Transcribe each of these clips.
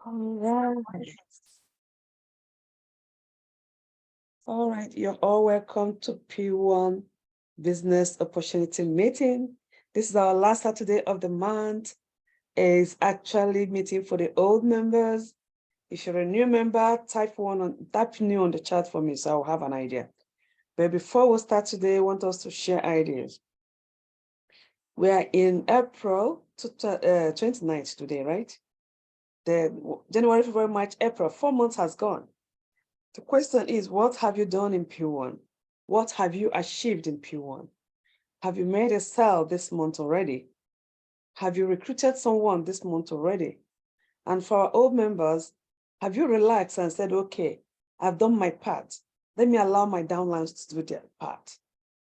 All right. All right. You're all welcome to P1 Business Opportunity Meeting. This is our last Saturday of the month. It's actually meeting for the old members. If you're a new member, type new on the chat for me so I'll have an idea. But before we start today, I want us to share ideas. We are in April 29th today, right? The January, February, March, April, 4 months has gone. The question is, what have you done in P1? What have you achieved in P1? Have you made a sale this month already? Have you recruited someone this month already? And for our old members, have you relaxed and said, okay, I've done my part. Let me allow my downlines to do their part.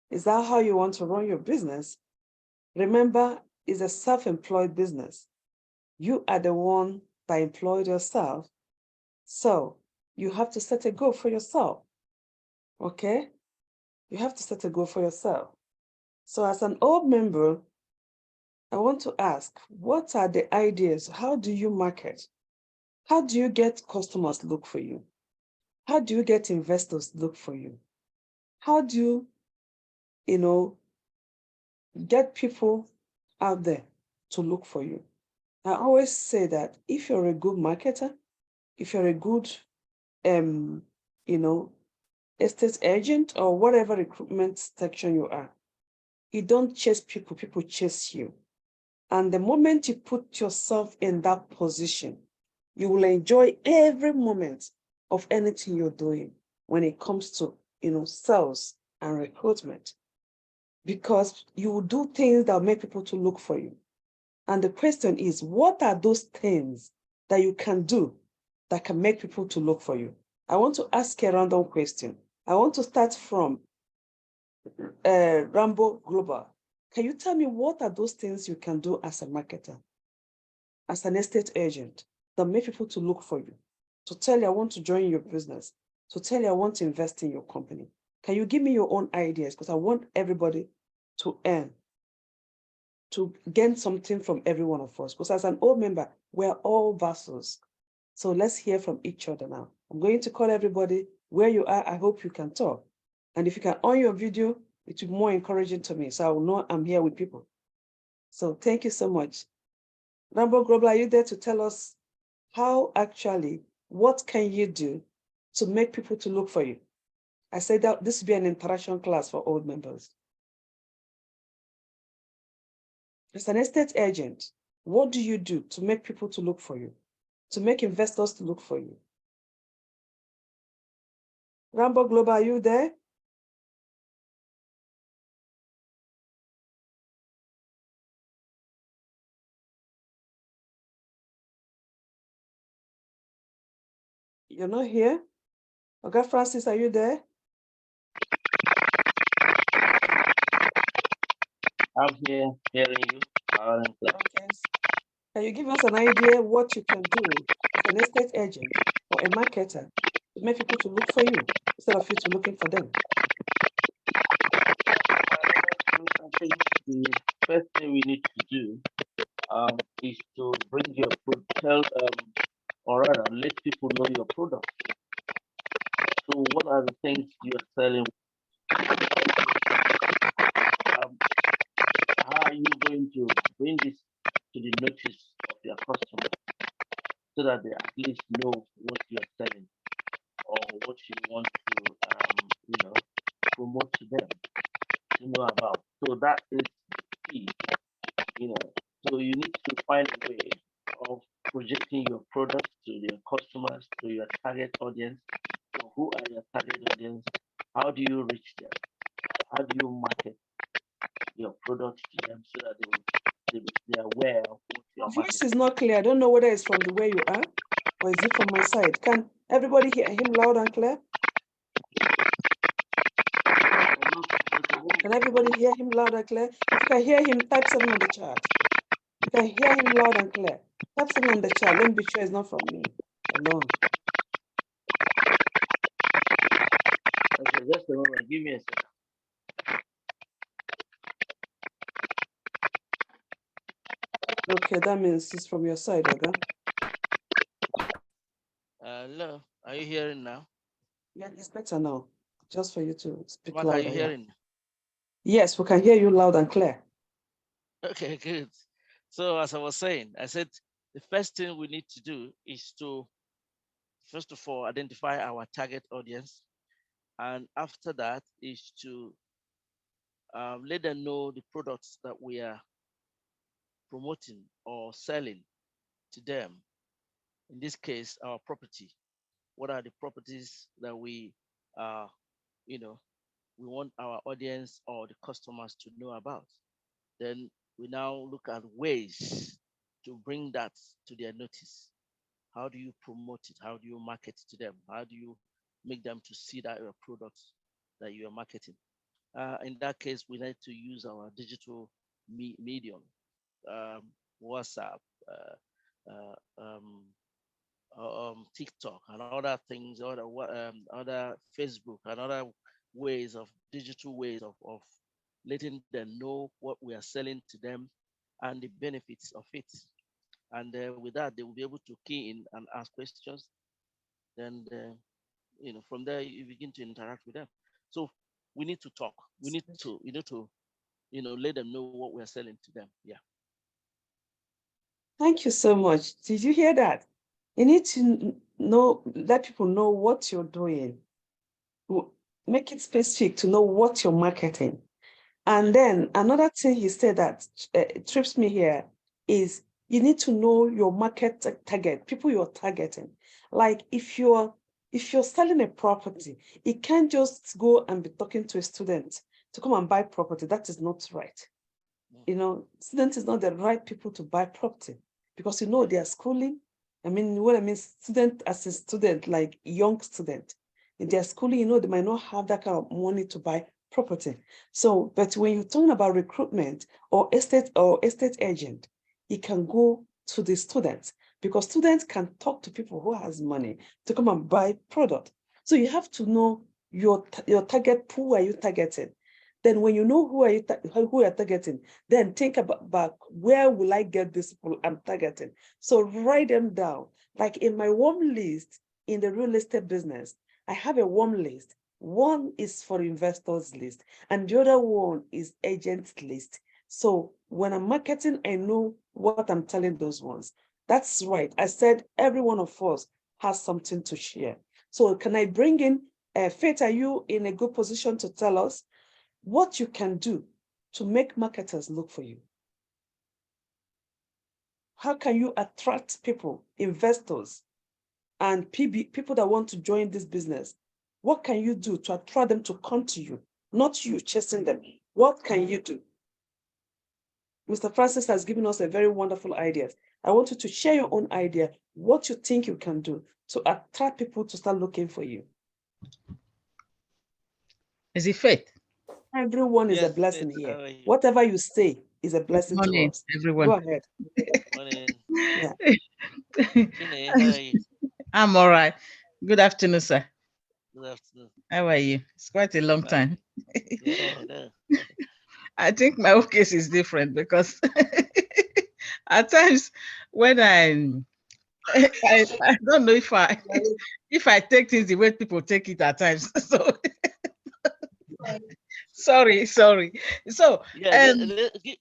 Is that how you want to run your business? Remember, it's a self-employed business. You are the one that employed yourself. So you have to set a goal for yourself, okay? You have to set a goal for yourself. So as an old member, I want to ask, what are the ideas? How do you market? How do you get customers look for you? How do you get investors look for you? How do you, get people out there to look for you? I always say that if you're a good marketer, if you're a good, estate agent or whatever recruitment section you are, you don't chase people, people chase you. And the moment you put yourself in that position, you will enjoy every moment of anything you're doing when it comes to, sales and recruitment, because you will do things that will make people to look for you. And the question is, what are those things that you can do that can make people to look for you? I want to ask a random question. I want to start from Rambo Global. Can you tell me what are those things you can do as a marketer, as an estate agent, that make people to look for you, to tell you I want to join your business, to tell you I want to invest in your company? Can you give me your own ideas? Because I want everybody to earn, to gain something from every one of us. Because as an old member, we're all vassals. So let's hear from each other now. I'm going to call everybody. Where you are, I hope you can talk. And if you can on your video, it will be more encouraging to me, so I will know I'm here with people. So thank you so much. Rambo Global, are you there to tell us what can you do to make people to look for you? I said that this will be an interaction class for old members. As an estate agent, what do you do to make people to look for you, to make investors to look for you? Rambo Global, are you there? You're not here? Okay, Francis, are you there? I'm here hearing you. Okay. Can you give us an idea what you can do as an estate agent or a marketer to make people to look for you instead of you to looking for them? I think the first thing we need to do is to bring your tell or rather let people know your product. So what are the things you are selling? How are you going to bring this to the notice of your customer so that they at least know what you are selling or what you want to promote to them to know about. So that is key, you know. So you need to find a way of projecting your product to your customers, to your target audience. So who are your target audience? How do you reach them? How do you market your products to them so that they're aware of what Your you're voice is marketing? not clear. I don't know whether it's from the way you are or is it from my side. Can everybody hear him loud and clear? Can everybody hear him loud and clear? If you can hear him, type something on the chat. If you can hear him loud and clear, type something on the chat. Let me be sure it's not from me alone. Okay, just a moment. Give me a second. Okay, that means it's from your side, okay? Are you hearing now? Yeah, it's better now. Just for you to speak Mark, are you louder, yeah. hearing? Yes, we can hear you loud and clear. Okay, good. So as I was saying, I said the first thing we need to do is to first of all identify our target audience, and after that is to let them know the products that we are promoting or selling to them. In this case, our property. What are the properties that uh, you know, we want our audience or the customers to know about? Then we now look at ways to bring that to their notice. How do you promote it? How do you market to them? How do you make them to see that your products that you are marketing? In that case, we need to use our digital medium, um, WhatsApp, uh, um, TikTok, and other things, other Facebook, and other ways of digital ways of letting them know what we are selling to them and the benefits of it. And with that, they will be able to key in and ask questions. Then, from there, you begin to interact with them. So we need to talk. We need to let them know what we are selling to them. Yeah. Thank you so much. Did you hear that? You need to know, let people know what you're doing. Make it specific to know what you're marketing. And then another thing he said that trips me here is you need to know your market target, people you're targeting. Like if you're selling a property, you can't just go and be talking to a student to come and buy property. That is not right. Student is not the right people to buy property because they are schooling. I mean, what I mean, student as a student, like young student, in their schooling, they might not have that kind of money to buy property. So, but when you're talking about recruitment or estate agent, you can go to the students because students can talk to people who has money to come and buy product. So you have to know your target, who are you targeting? Then when you know who you're targeting, then think about where will I get these people I'm targeting. So write them down. Like in my warm list in the real estate business, I have a warm list. One is for investors list, and the other one is agents list. So when I'm marketing, I know what I'm telling those ones. That's right. I said every one of us has something to share. So can I bring in Faith? Are you in a good position to tell us what you can do to make marketers look for you? How can you attract people, investors, and people that want to join this business? What can you do to attract them to come to you, not you chasing them? What can you do? Mr. Francis has given us a very wonderful idea. I want you to share your own idea, what you think you can do to attract people to start looking for you. Is it Faith? Everyone is a Yes, blessing Faith, here. how are you? Whatever you say is a Good blessing to morning, us. everyone. Go ahead. Morning. Yeah. Chine, how are you? I'm all right. Good afternoon, sir. Good afternoon. How are you? It's quite a long Fine. time. Yeah, I know. I think my own case is different because at times when I don't know if I take things the way people take it at times. So sorry. So Yeah,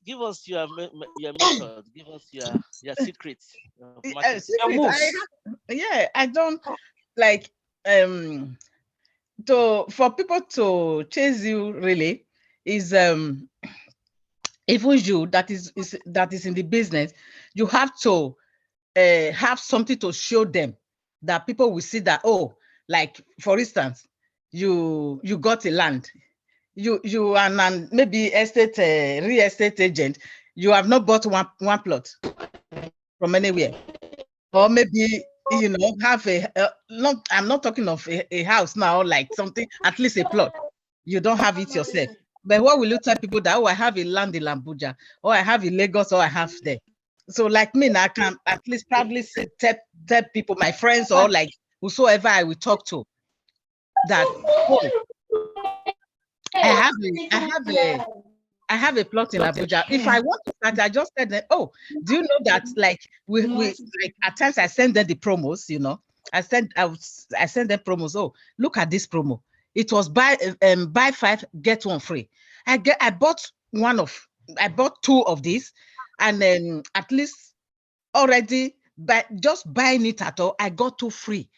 give us your method. Give us your secrets of marketing. Your secret, moves. I don't like for people to chase you really is even you that is in the business, you have to have something to show them that people will see that, oh, like for instance, you got a land, you and maybe real estate agent, you have not bought one plot from anywhere, or maybe have not, I'm not talking of a house now, like something, at least a plot, you don't have it yourself. But what will you tell people that, oh, I have a land in Lambuja, or I have in Lagos, or I have there? So like me now, I can at least probably tell people, my friends, or like whosoever I will talk to, that, oh, I have a plot in Abuja. If I want to start, I just tell them, oh, do you know that, like we like at times I send them the promos, I sent them promos. Oh, look at this promo. It was buy 5 get 1 free. I bought two of these, and then at least already by just buying it at all, I got 2 free.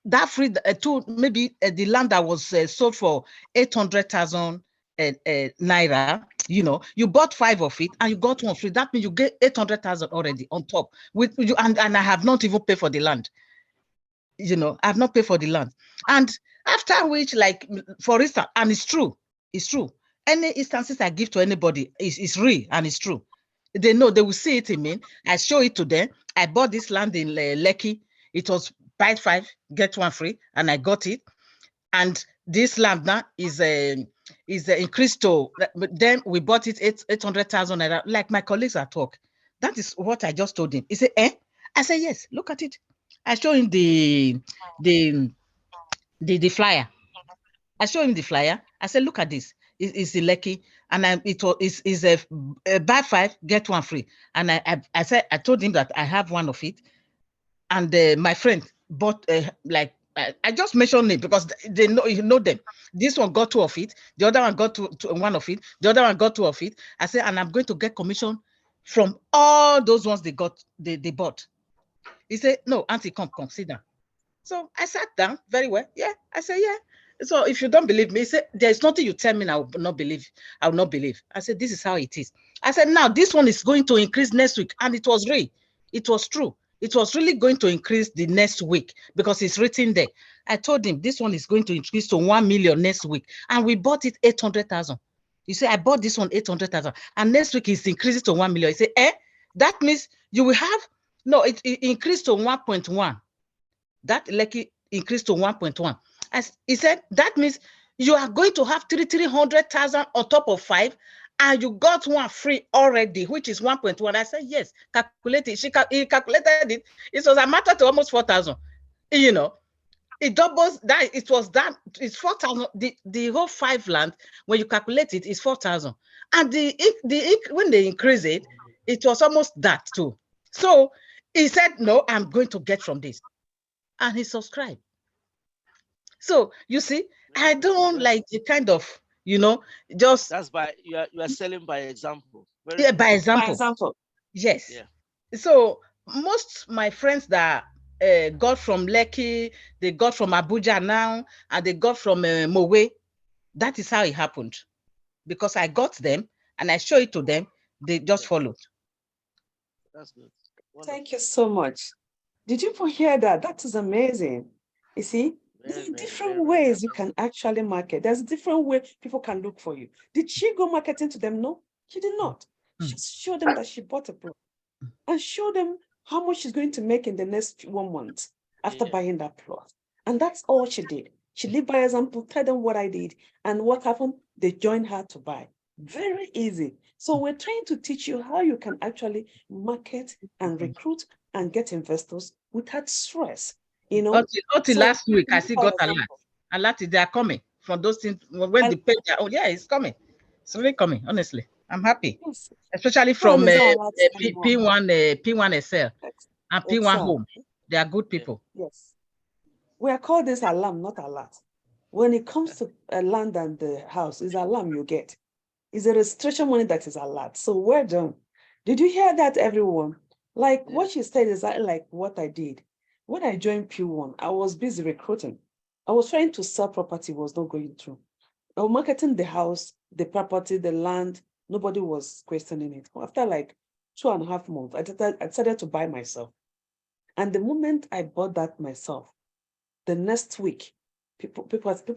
That free two, maybe the land that was sold for 800,000 naira. You bought 5 of it and you got 1 free. That means you get 800,000 already on top. With you, and I have not even paid for the land. I've not paid for the land. And after which, like, for instance, and it's true. Any instances I give to anybody is real and it's true. They know, they will see it in me. I show it to them. I bought this land in Lekki. It was buy 5, get 1 free, and I got it. And this land now is increased to, then we bought it 800,000 naira. Like my colleagues at work. That is what I just told him. He said, eh? I said, yes, look at it. I show him the flyer. I show him the flyer. I said, look at this. It's the Lekki, and is a buy 5 get 1 free. And I said, I told him that I have one of it, and my friend bought I just mentioned it because they know them. This one got 2 of it. The other one got 1 of it. The other one got 2 of it. I said, and I'm going to get commission from all those ones they bought. He said, no, auntie, come, sit down. So I sat down very well. Yeah, I said, yeah. So if you don't believe me, he said, there's nothing you tell me I will not believe. I will not believe. I said, this is how it is. I said, now this one is going to increase next week. And it was real. It was true. It was really going to increase the next week because it's written there. I told him this one is going to increase to 1 million next week. And we bought it 800,000. You say, I bought this one 800,000. And next week it's increases to 1 million. He said, that means you will have, no, it increased to 1.1. That Lekki increased to 1.1. As he said, that means you are going to have 300,000 on top of 5, and you got 1 free already, which is 1.1. I said, yes, calculate it. He calculated it. It was a matter to almost 4,000. It doubles that. It was that. It's 4,000. The whole 5 land, when you calculate it, is 4,000. And when they increase it, it was almost that too. So he said, no, I'm going to get from this. And he subscribed. So you see, I don't like the kind of, just that's by you are selling by example. By example. By example. Yes. Yeah. So most my friends that got from Lekki, they got from Abuja now, and they got from Mowe. That is how it happened. Because I got them and I show it to them, they just followed. That's good. Wonderful. Thank you so much. Did you hear that? That is amazing. You see, there's different ways you can actually market. There's different way people can look for you. Did she go marketing to them? No, she did not. Just show them that she bought a plot and show them how much she's going to make in the next 1 month after buying that plot. And that's all she did. She lived by example, tell them what I did. And what happened? They joined her to buy. Very easy. So we're trying to teach you how you can actually market and recruit and get investors without stress. Until so, last week, I still got a lot. They are coming from those things. When they pay, it's coming. It's really coming, honestly. I'm happy. Yes. Especially from P1 SL and P1 Home. They are good people. Yes. We are called this alarm, not a lot. When it comes to land and the house, it's alarm you get. It's a registration money that is a lot. So well done. Did you hear that, everyone? Like what you said is like what I did. When I joined P1, I was busy recruiting. I was trying to sell property, was not going through. I was marketing the house, the property, the land. Nobody was questioning it. After like 2.5 months, I decided to buy myself. And the moment I bought that myself, the next week, people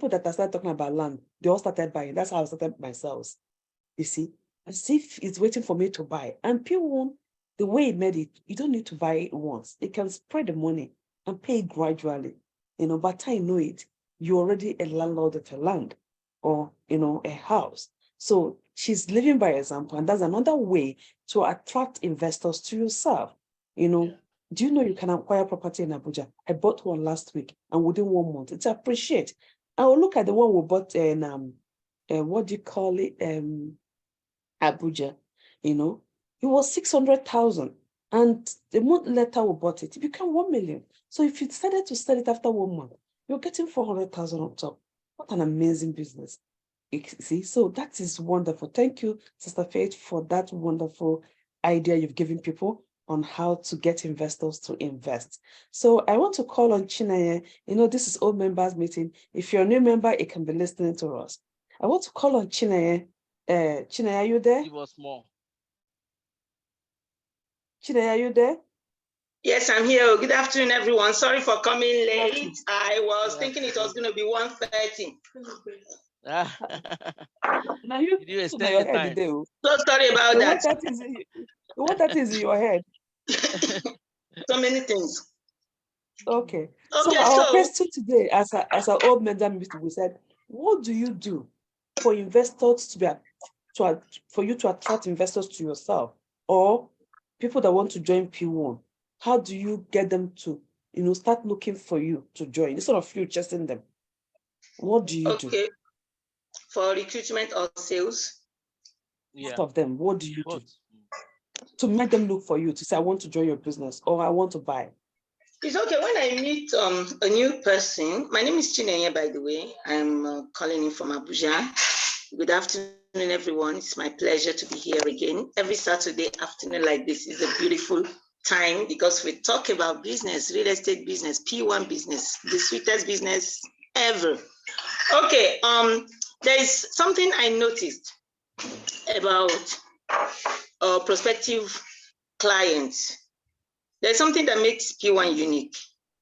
that I started talking about land, they all started buying. That's how I started myself. You see, as if it's waiting for me to buy. And P1, the way it made it, you don't need to buy it once. It can spread the money and pay it gradually. By the time you know it, you're already a landlord of a land or, a house. So she's living by example. And that's another way to attract investors to yourself. Do you know you can acquire property in Abuja? I bought one last week and within 1 month, it's appreciate. I will look at the one we bought in, what do you call it? Abuja, it was 600,000. And the month later we bought it became 1 million. So if you decided to sell it after 1 month, you're getting 400,000 on top. What an amazing business. You see, so that is wonderful. Thank you, Sister Faith, for that wonderful idea you've given people on how to get investors to invest. So I want to call on Chineye. This is old members meeting. If you're a new member, it can be listening to us. I want to call on Chineye. Chineye, are you there? Give us more. Chineye, are you there? Yes, I'm here. Good afternoon, everyone. Sorry for coming late. I was thinking it was going to be 1:30. Now you extend your time. So sorry about that. What that is in your head? So many things. Okay. So our question today, as an old member meeting, we said, what do you do for investors for you to attract investors to yourself, or people that want to join P1? How do you get them to, start looking for you to join instead of you chasing them? What do you do? Okay. For recruitment or sales? Both of them. What do you do to make them look for you to say, I want to join your business or I want to buy? It's okay. When I meet a new person, my name is Chineye, by the way. I'm calling in from Abuja. Good afternoon, everyone. It's my pleasure to be here again. Every Saturday afternoon like this is a beautiful time because we talk about business, real estate business, P1 business, the sweetest business ever. Okay, there's something I noticed about prospective clients. There's something that makes P1 unique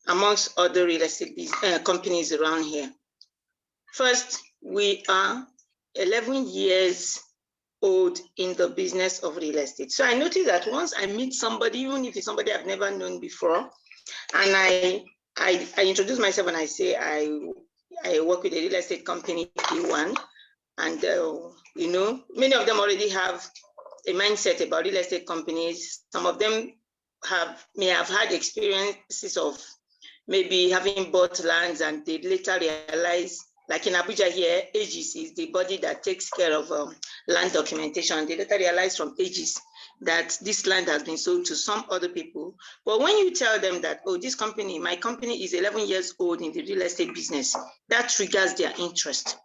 amongst other real estate companies around here. First, we are 11 years old in the business of real estate. So I noticed that once I meet somebody, even if it's somebody I've never known before, and I introduce myself and I say I work with a real estate company, P1, and many of them already have a mindset about real estate companies. Some of them may have had experiences of maybe having bought lands and they later realize, like in Abuja here, Aegis is the body that takes care of land documentation. They later realize from Aegis that this land has been sold to some other people. But when you tell them that, oh, my company is 11 years old in the real estate business, that triggers their interest,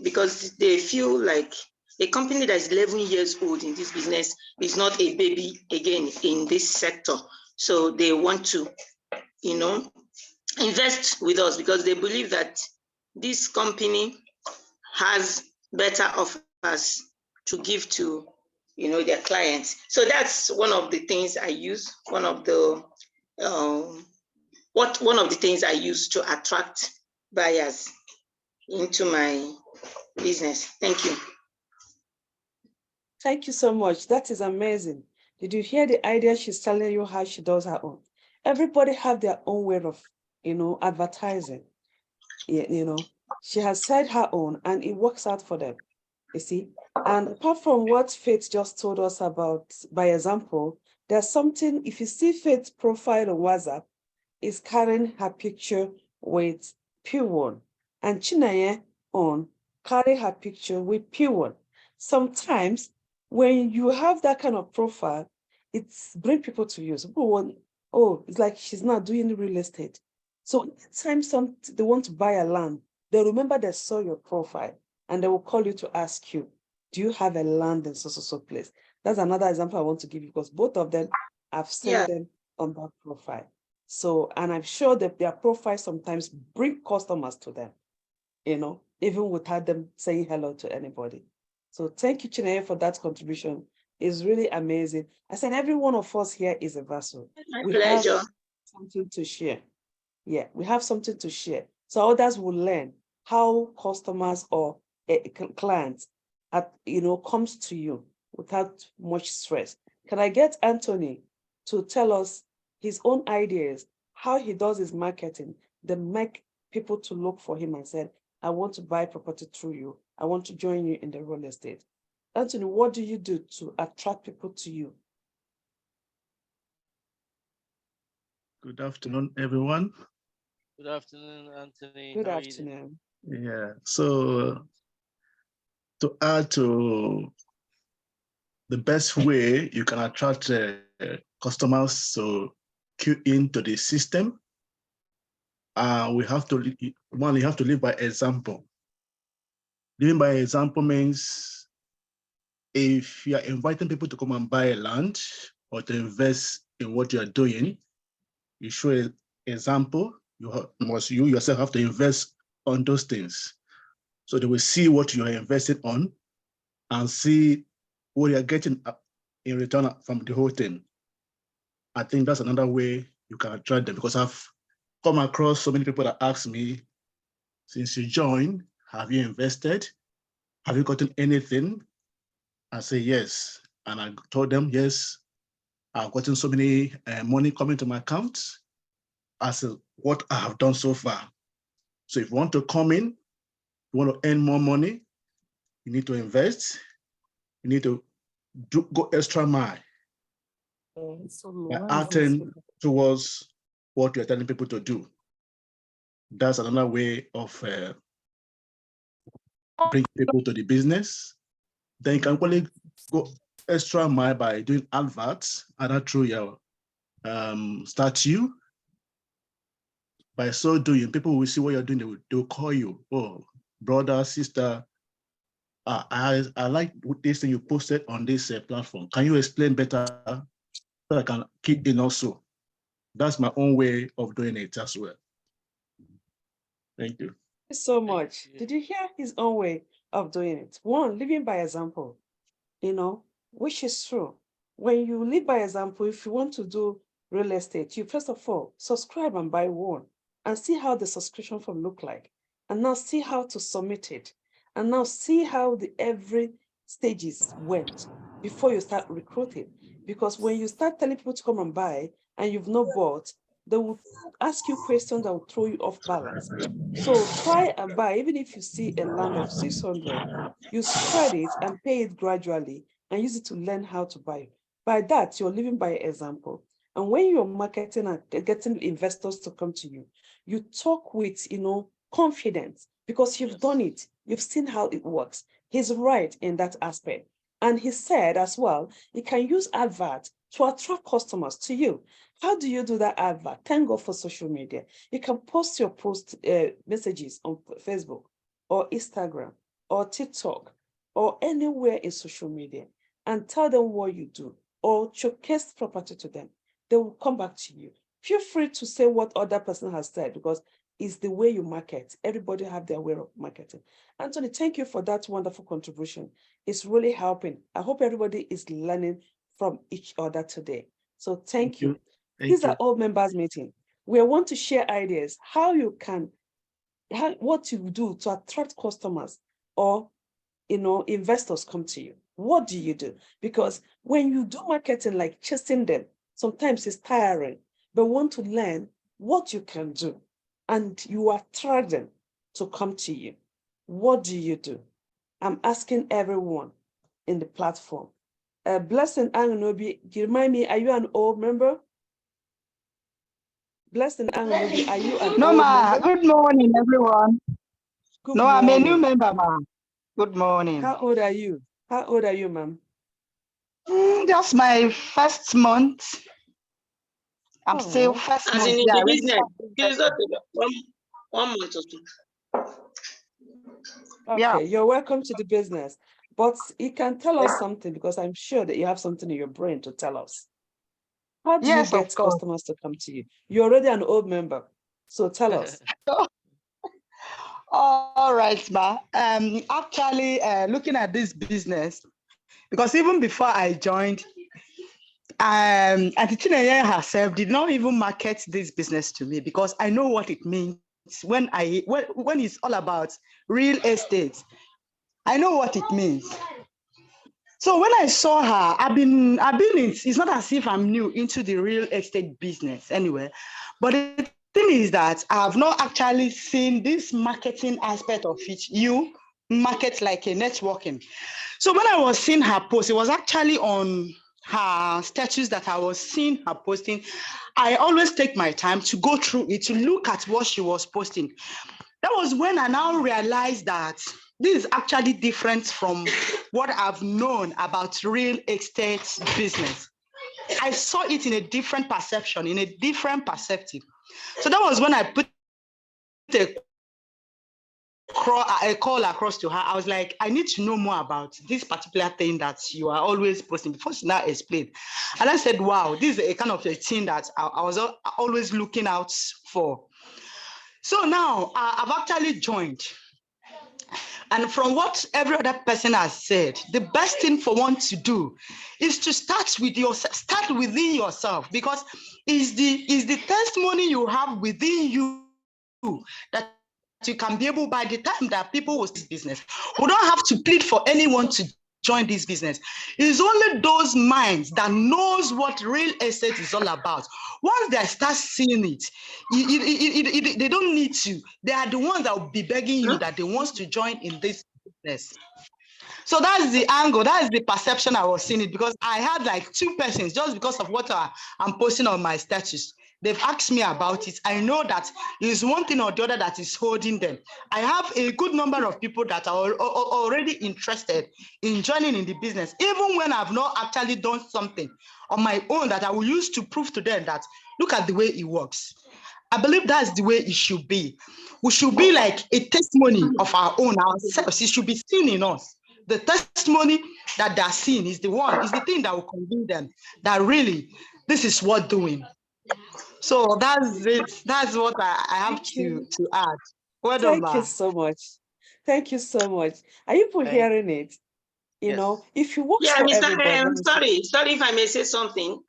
because they feel like a company that is 11 years old in this business is not a baby again in this sector. So they want to, invest with us because they believe that this company has better offers to give to, their clients. So that's one of the things I use. One of the things I use to attract buyers into my business. Thank you. Thank you so much. That is amazing. Did you hear the idea she's telling you how she does her own? Everybody have their own way of, advertising. She has said her own and it works out for them, you see. And apart from what Faith just told us about, by example, there's something, if you see Faith's profile on WhatsApp, is carrying her picture with P1, and Chineye on carry her picture with P1. Sometimes when you have that kind of profile, it's bring people to you. So people want, oh, it's like she's not doing real estate. So anytime they want to buy a land, they remember they saw your profile and they will call you to ask you, do you have a land in so place? That's another example I want to give you because both of them, I've seen them on that profile. So, and I'm sure that their profile sometimes bring customers to them, even without them saying hello to anybody. So thank you, Chineye, for that contribution. It's really amazing. I said every one of us here is a vessel. My pleasure. Have something to share. Yeah, we have something to share. So others will learn how customers or clients comes to you without much stress. Can I get Anthony to tell us his own ideas, how he does his marketing, that make people to look for him and said, I want to buy property through you. I want to join you in the real estate. Anthony, what do you do to attract people to you? Good afternoon, everyone. Good afternoon, Anthony. Good afternoon. Yeah, so to add to the best way you can attract customers to queue into the system, you have to live by example. Living by example means if you are inviting people to come and buy land or to invest in what you are doing, you show an example. You yourself have to invest on those things. So they will see what you are investing on and see what you're getting in return from the whole thing. I think that's another way you can attract them, because I've come across so many people that ask me, since you joined, have you invested? Have you gotten anything? I say yes. And I told them, yes, I've gotten so many money coming to my account as what I have done so far. So if you want to come in, you want to earn more money, you need to invest, you need to go extra mile by acting towards what you're telling people to do. That's another way of bringing people to the business. Then you can only go extra mile by doing adverts, either through your statue. By so doing, people will see what you're doing. They will call you, oh, brother, sister, I like this thing you posted on this platform. Can you explain better so I can keep in also? That's my own way of doing it as well. Thank you. So much. Did you hear his own way of doing it? One, living by example, which is true. When you live by example, if you want to do real estate, you first of all subscribe and buy one and see how the subscription form look like. And now see how to submit it. And now see how the every stages went before you start recruiting. Because when you start telling people to come and buy and you've not bought, they will ask you questions that will throw you off balance. So try and buy, even if you see a land of 600, you spread it and pay it gradually and use it to learn how to buy. By that, you're living by example. And when you're marketing and getting investors to come to you, you talk with, confidence because you've done it. You've seen how it works. He's right in that aspect. And he said as well, you can use advert to attract customers to you. How do you do that advert? Thank God for social media. You can post your messages on Facebook or Instagram or TikTok or anywhere in social media and tell them what you do or showcase property to them. They will come back to you. Feel free to say what other person has said because it's the way you market. Everybody have their way of marketing. Anthony, thank you for that wonderful contribution. It's really helping. I hope everybody is learning from each other today. So thank you. These are all members meeting. We want to share ideas, what you do to attract customers or investors come to you. What do you do? Because when you do marketing like chasing them, sometimes it's tiring, but want to learn what you can do and you attract them to come to you. What do you do? I'm asking everyone in the platform. Blessing Anganobi, remind me, are you an old member? Blessing Anganobi, are you an No, old ma. member? Good morning, everyone. Good no, morning. I'm a new member, ma. Good morning. How old are you? How old are you, ma'am? Just my first month. I'm still first As month. in Yeah, the business, it's not one month or two. Okay, yeah. You're welcome to the business. But you can tell us something because I'm sure that you have something in your brain to tell us. How do you get customers to come to you? You're already an old member, so tell us. All right, ma. Actually, looking at this business, because even before I joined, Auntie Chinenye herself did not even market this business to me because I know what it means when it's all about real estate. I know what it means. So when I saw her, I've been in, it's not as if I'm new into the real estate business anyway, but the thing is that I have not actually seen this marketing aspect of it. You market like a networking. So when I was seeing her post, it was actually on her status that I was seeing her posting. I always take my time to go through it, to look at what she was posting. That was when I now realized that this is actually different from what I've known about real estate business. I saw it in a different perception, in a different perspective. So that was when I put a call across to her. I was like, I need to know more about this particular thing that you are always posting before she now explained. And I said, wow, this is a kind of a thing that I was always looking out for. So now I've actually joined. And from what every other person has said, the best thing for one to do is to start within yourself, because is the testimony you have within you that you can be able, by the time that people will see this business, we don't have to plead for anyone to join this business. It's only those minds that knows what real estate is all about. Once they start seeing it, they don't need to. They are the ones that will be begging you that they want to join in this business. So that's the angle, that is the perception I was seeing it, because I had like 2 persons just because of what I'm posting on my status. They've asked me about it. I know that it's one thing or the other that is holding them. I have a good number of people that are already interested in joining in the business, even when I've not actually done something on my own that I will use to prove to them that, look at the way it works. I believe that's the way it should be. We should be like a testimony of our own, ourselves. It should be seen in us. The testimony that they're seeing is the thing that will convince them that really this is worth doing. So that's it. That's what I have to add. Well done, Thank you ma. so much. Thank you so much. Are you hearing it? You know, if you work Yeah, for Mr. everybody, let me say- Sorry if I may say something.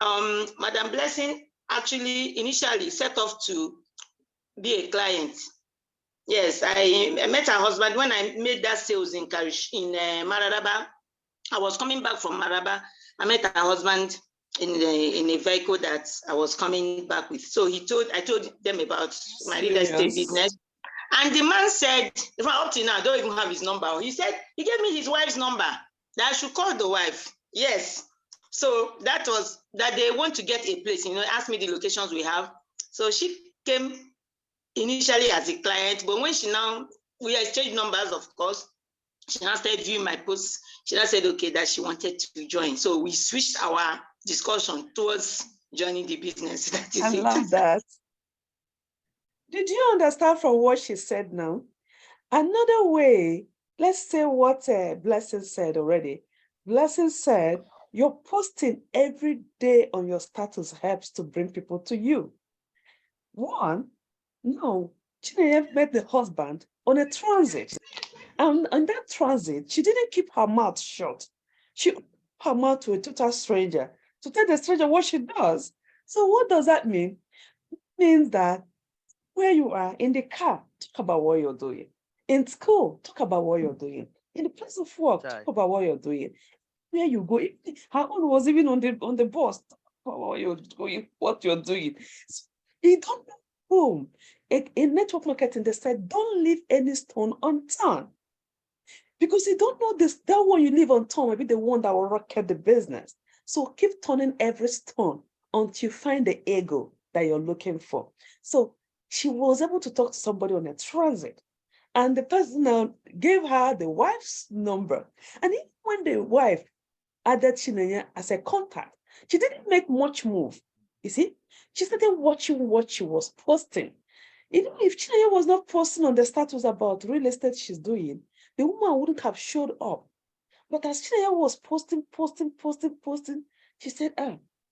Madam Blessing actually initially set off to be a client. Yes, I met her husband when I made that sales in Mararaba. I was coming back from Maraba. I met her husband in a vehicle that I was coming back with. So I told them about my real estate business. And the man said, up to now, I don't even have his number. He said, he gave me his wife's number, that I should call the wife. Yes. So that was that they want to get a place, ask me the locations we have. So she came initially as a client, but when we exchanged numbers, of course, she now started viewing my posts. She now said, okay, that she wanted to join. So we switched our discussion towards joining the business. That is I it. love that. Did you understand from what she said now? Another way, let's say what Blessing said already. Blessing said, you're posting every day on your status helps to bring people to you. One, no, Chineye met the husband on a transit. And on that transit, she didn't keep her mouth shut. She opened her mouth to a total stranger to tell the stranger what she does. So what does that mean? It means that where you are in the car, talk about what you're doing. In school, talk about what you're doing. In the place of work, talk about what you're doing. Where you go, her own was even on the bus, talk about what you're doing, what you're doing. So you don't know whom. In network marketing, they said, don't leave any stone unturned. Because you don't know this, that one you leave unturned will be the one that will rocket the business. So keep turning every stone until you find the ego that you're looking for. So she was able to talk to somebody on a transit, and the person now gave her the wife's number. And even when the wife added Chineye as a contact, she didn't make much move. You see, she started watching what she was posting. Even if Chineye was not posting on the status about real estate she's doing, the woman wouldn't have showed up. But as Chineye was posting, she said,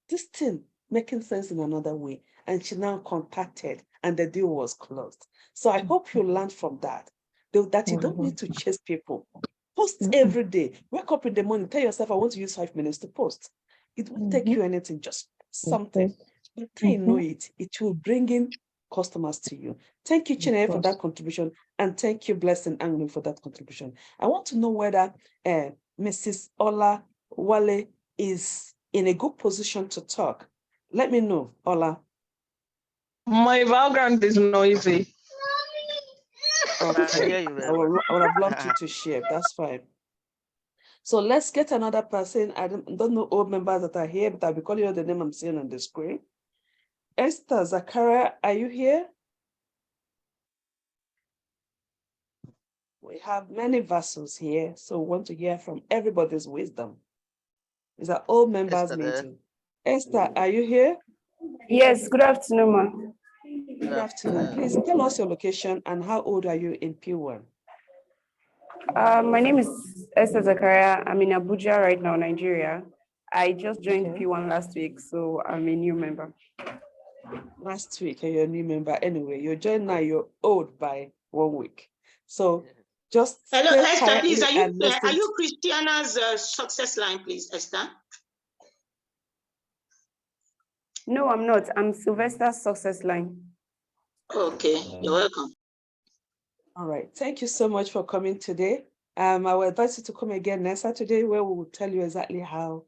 this thing making sense in another way. And she now contacted, and the deal was closed. So I hope you learned from that, that you don't need to chase people. Post every day. Wake up in the morning, tell yourself, I want to use 5 minutes to post. It won't take you anything, just something. But then you know it will bring in customers to you. Thank you, Chineye, for that contribution. And thank you, Blessing Angling, for that contribution. I want to know whether Mrs. Ola Wale is in a good position to talk. Let me know, Ola. My background is noisy. Okay, I would have loved you to share. That's fine. So let's get another person. I don't know all members that are here, but I'll be calling you the name I'm seeing on the screen. Esther Zakaria, are you here? We have many vessels here, so we want to hear from everybody's wisdom. It's an all members Esther there. meeting. Esther, are you here? Yes, good afternoon, ma. Good afternoon. Please tell us your location and how old are you in Pwan? My name is Esther Zakaria. I'm in Abuja right now, Nigeria. I just joined Okay. P1 last week, so I'm a new member. Last week, and you're a new member anyway. You're joined now, you're old by 1 week. So just Hello, stay Esther, please, quietly and listen. are you Christiana's success line, please, Esther? No, I'm not. I'm Sylvester's success line. Okay, you're welcome. All right. Thank you so much for coming today. I will advise you to come again next Saturday where we will tell you exactly how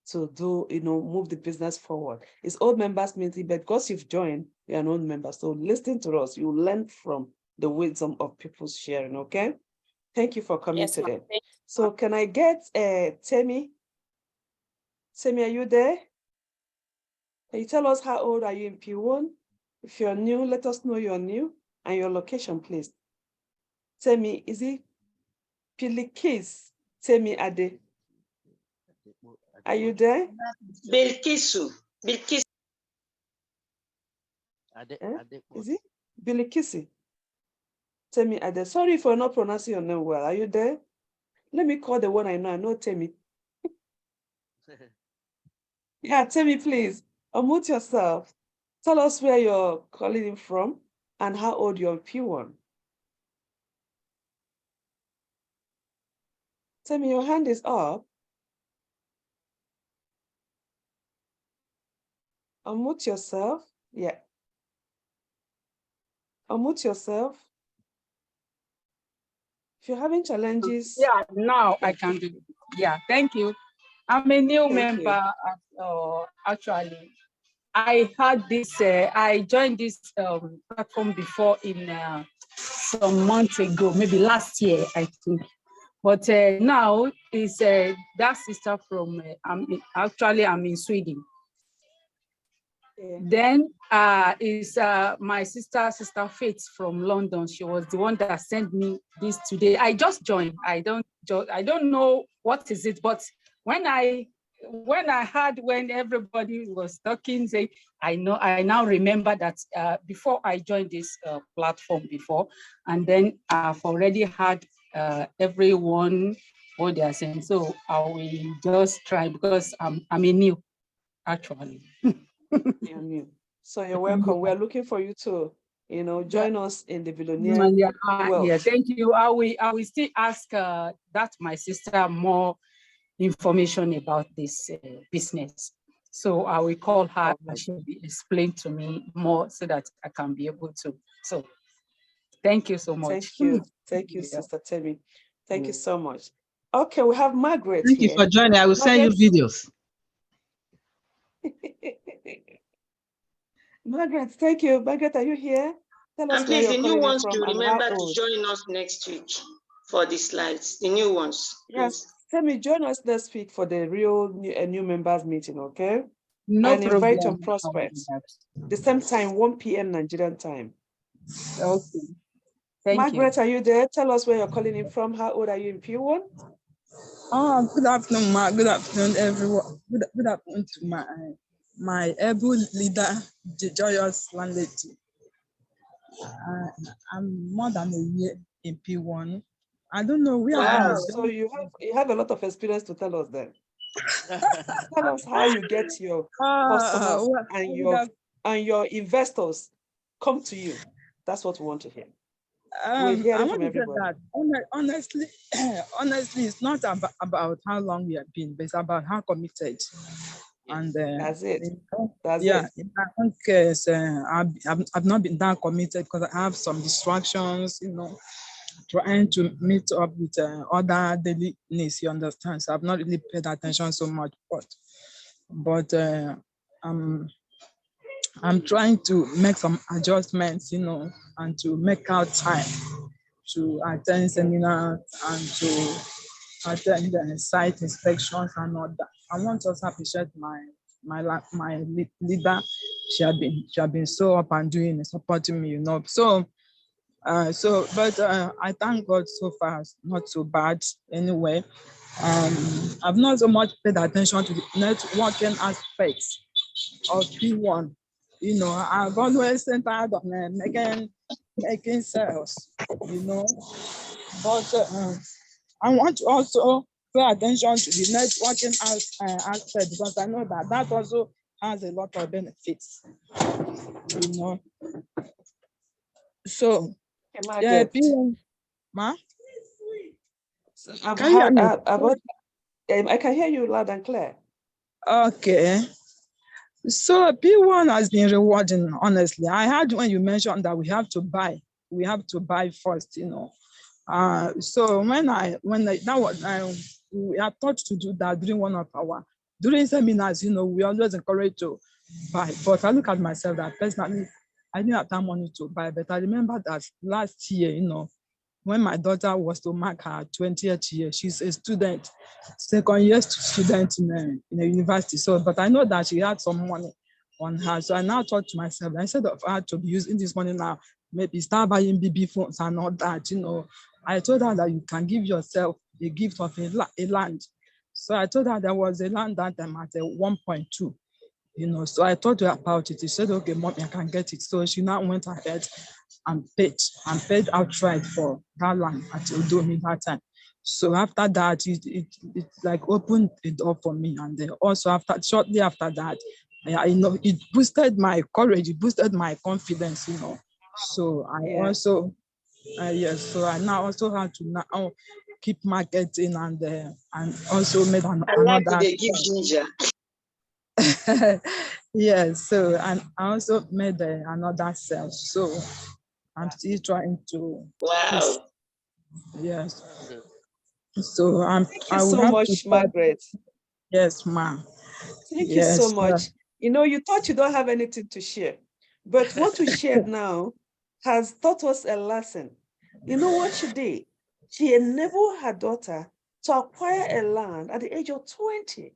to do, move the business forward. It's old members meeting, but because you've joined, you're an old member. So listen to us. You learn from the wisdom of people's sharing, okay? Thank you for coming today. So can I get Temi? Temi, are you there? Can you tell us how old are you in P1? If you're new, let us know you're new and your location, please. Temi, is it Pilikis Temi Ade? Are you there? Bilkisu. Is it Bilikisi Temi Ade? Sorry if we're not pronouncing your name well. Are you there? Let me call the one I know. I know Temi. Yeah, Temi, please unmute yourself. Tell us where you're calling in from and how old you're in P1. Temi, your hand is up. Unmute yourself. Yeah. Unmute yourself. If you're having challenges. Yeah, now I can do it. Yeah, thank you. I'm a new Thank member, actually. I had this, I joined this platform before in some months ago, maybe last year, I think. But now is that sister from, I'm in Sweden. Yeah. Then is my sister Faith from London. She was the one that sent me this today. I just joined. I don't know what is it, but when I heard when everybody was talking, say I now remember that before I joined this platform before, and then I've already had everyone what they are saying. So I will just try because I'm a new actually. You're new. So you're welcome. We're looking for you to, join us in the billionaire world. Yeah, thank you. I will still ask that my sister more information about this business. So I will call her and she will explain to me more so that I can be able to. So thank you so much. Thank you. Thank you, Sister Temi. Thank you so much. Okay, we have Margaret Thank here. you for joining. I will send you videos. Margaret, thank you. Margaret, are you here? Tell us And where please, you're the new calling ones from to and how remember to old. join us next week for the slides. The new ones. Yes, Temi, join us next week for the real new members meeting, okay? No and problem. invite your prospects. The same time, 1 p.m. Nigerian time. Okay. Thank Margaret, you. are you there? Tell us where you're calling in from. How old are you in P1? Oh, good afternoon, Ma. Good afternoon, everyone. Good afternoon to my able leader, the joyous landlady. I'm more than a year in P1. I don't know where Wow, I so you have a lot of experience to tell us then. Tell us how you get your customers and your investors come to you. That's what we want to hear. We're I hearing want from to say everybody. that honestly, it's not about how long we have been, but it's about how committed. And that's it. That's it. it. I think I've not been that committed because I have some distractions, trying to meet up with other daily needs, you understand? So I've not really paid attention so much, but I'm trying to make some adjustments, and to make out time to attend seminars and to attend site inspections and all that. I want to also appreciate my leader. She had been so up and doing and supporting me, So I thank God so far, it's not so bad anyway. I've not so much paid attention to the networking aspects of P1. You know, I've always centered on making sales, you know, but I want to also pay attention to the networking aspect because I know that that also has a lot of benefits, you know. So, Hey, yeah, Margaret. P1, ma, So I've can you hear had, me? I can hear you loud and clear. Okay. So P1 has been rewarding, honestly. I heard when you mentioned that we have to buy first, you know. So we are taught to do that during seminars, you know, we always encourage to buy. But I look at myself that personally, I didn't have that money to buy. But I remember that last year, you know, when my daughter was to mark her 20th year, she's a student, second year student in a university. So, but I know that she had some money on her. So I now thought to myself, instead of her to be using this money now, maybe start buying BB phones and all that, you know, I told her that you can give yourself a gift of a land. So I told her there was a land that time at 1.2. You know, so I told her about it. She said, okay, mommy, I can get it. So she now went ahead and paid outright for that land at Odomi that time. So after that, it like opened the door for me. And then also shortly after that, you know, it boosted my courage, it boosted my confidence, you know. So I also, yes, so I now also had to now keep marketing and also made I like another. the give ginger. Yes, so and I also made another sale. So I'm still trying to push. Wow. Yes. Good. So Thank you I will so have to much, start. Margaret. Yes, ma'am. Thank you so Yes. much. You know, you thought you don't have anything to share, but what you shared now has taught us a lesson. You know what she did? She enabled her daughter to acquire a land at the age of 20.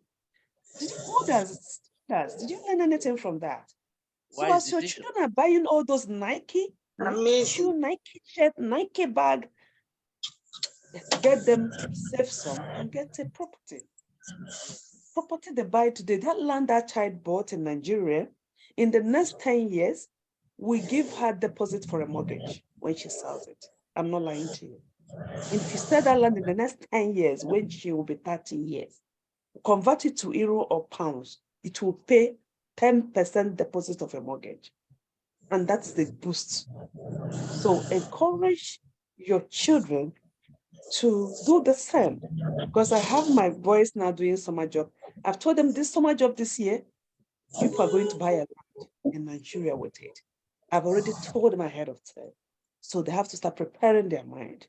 Did you learn anything from that? So Wise as your decision. children are buying all those Nike shoe, Amazing. Nike shirt, Nike bag, get them save some and get a property. Property they buy today, that land that child bought in Nigeria, in the next 10 years, we give her deposit for a mortgage when she sells it. I'm not lying to you. And if you sell that land in the next 10 years, when she will be 30 years, convert it to euro or pounds, it will pay 10% deposit of a mortgage. And that's the boost. So encourage your children to do the same. Because I have my boys now doing summer job. I've told them this summer job this year, people are going to buy a land in Nigeria with it. I've already told them ahead of time. So they have to start preparing their mind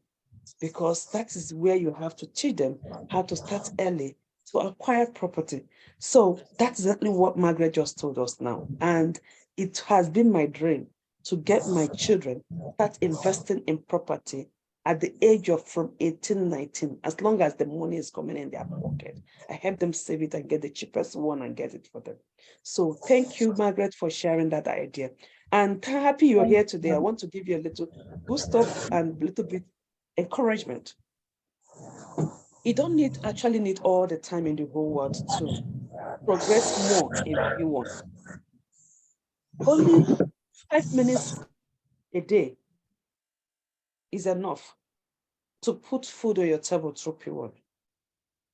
because that is where you have to teach them how to start early to acquire property. So that's exactly what Margaret just told us now. And it has been my dream to get my children start investing in property at the age of from 18, 19, as long as the money is coming in their pocket. I help them save it and get the cheapest one and get it for them. So thank you, Margaret, for sharing that idea. And happy you're here today. I want to give you a little boost up and a little bit encouragement. You don't actually need all the time in the whole world to progress more if you want. Only 5 minutes a day is enough to put food on your table through P1.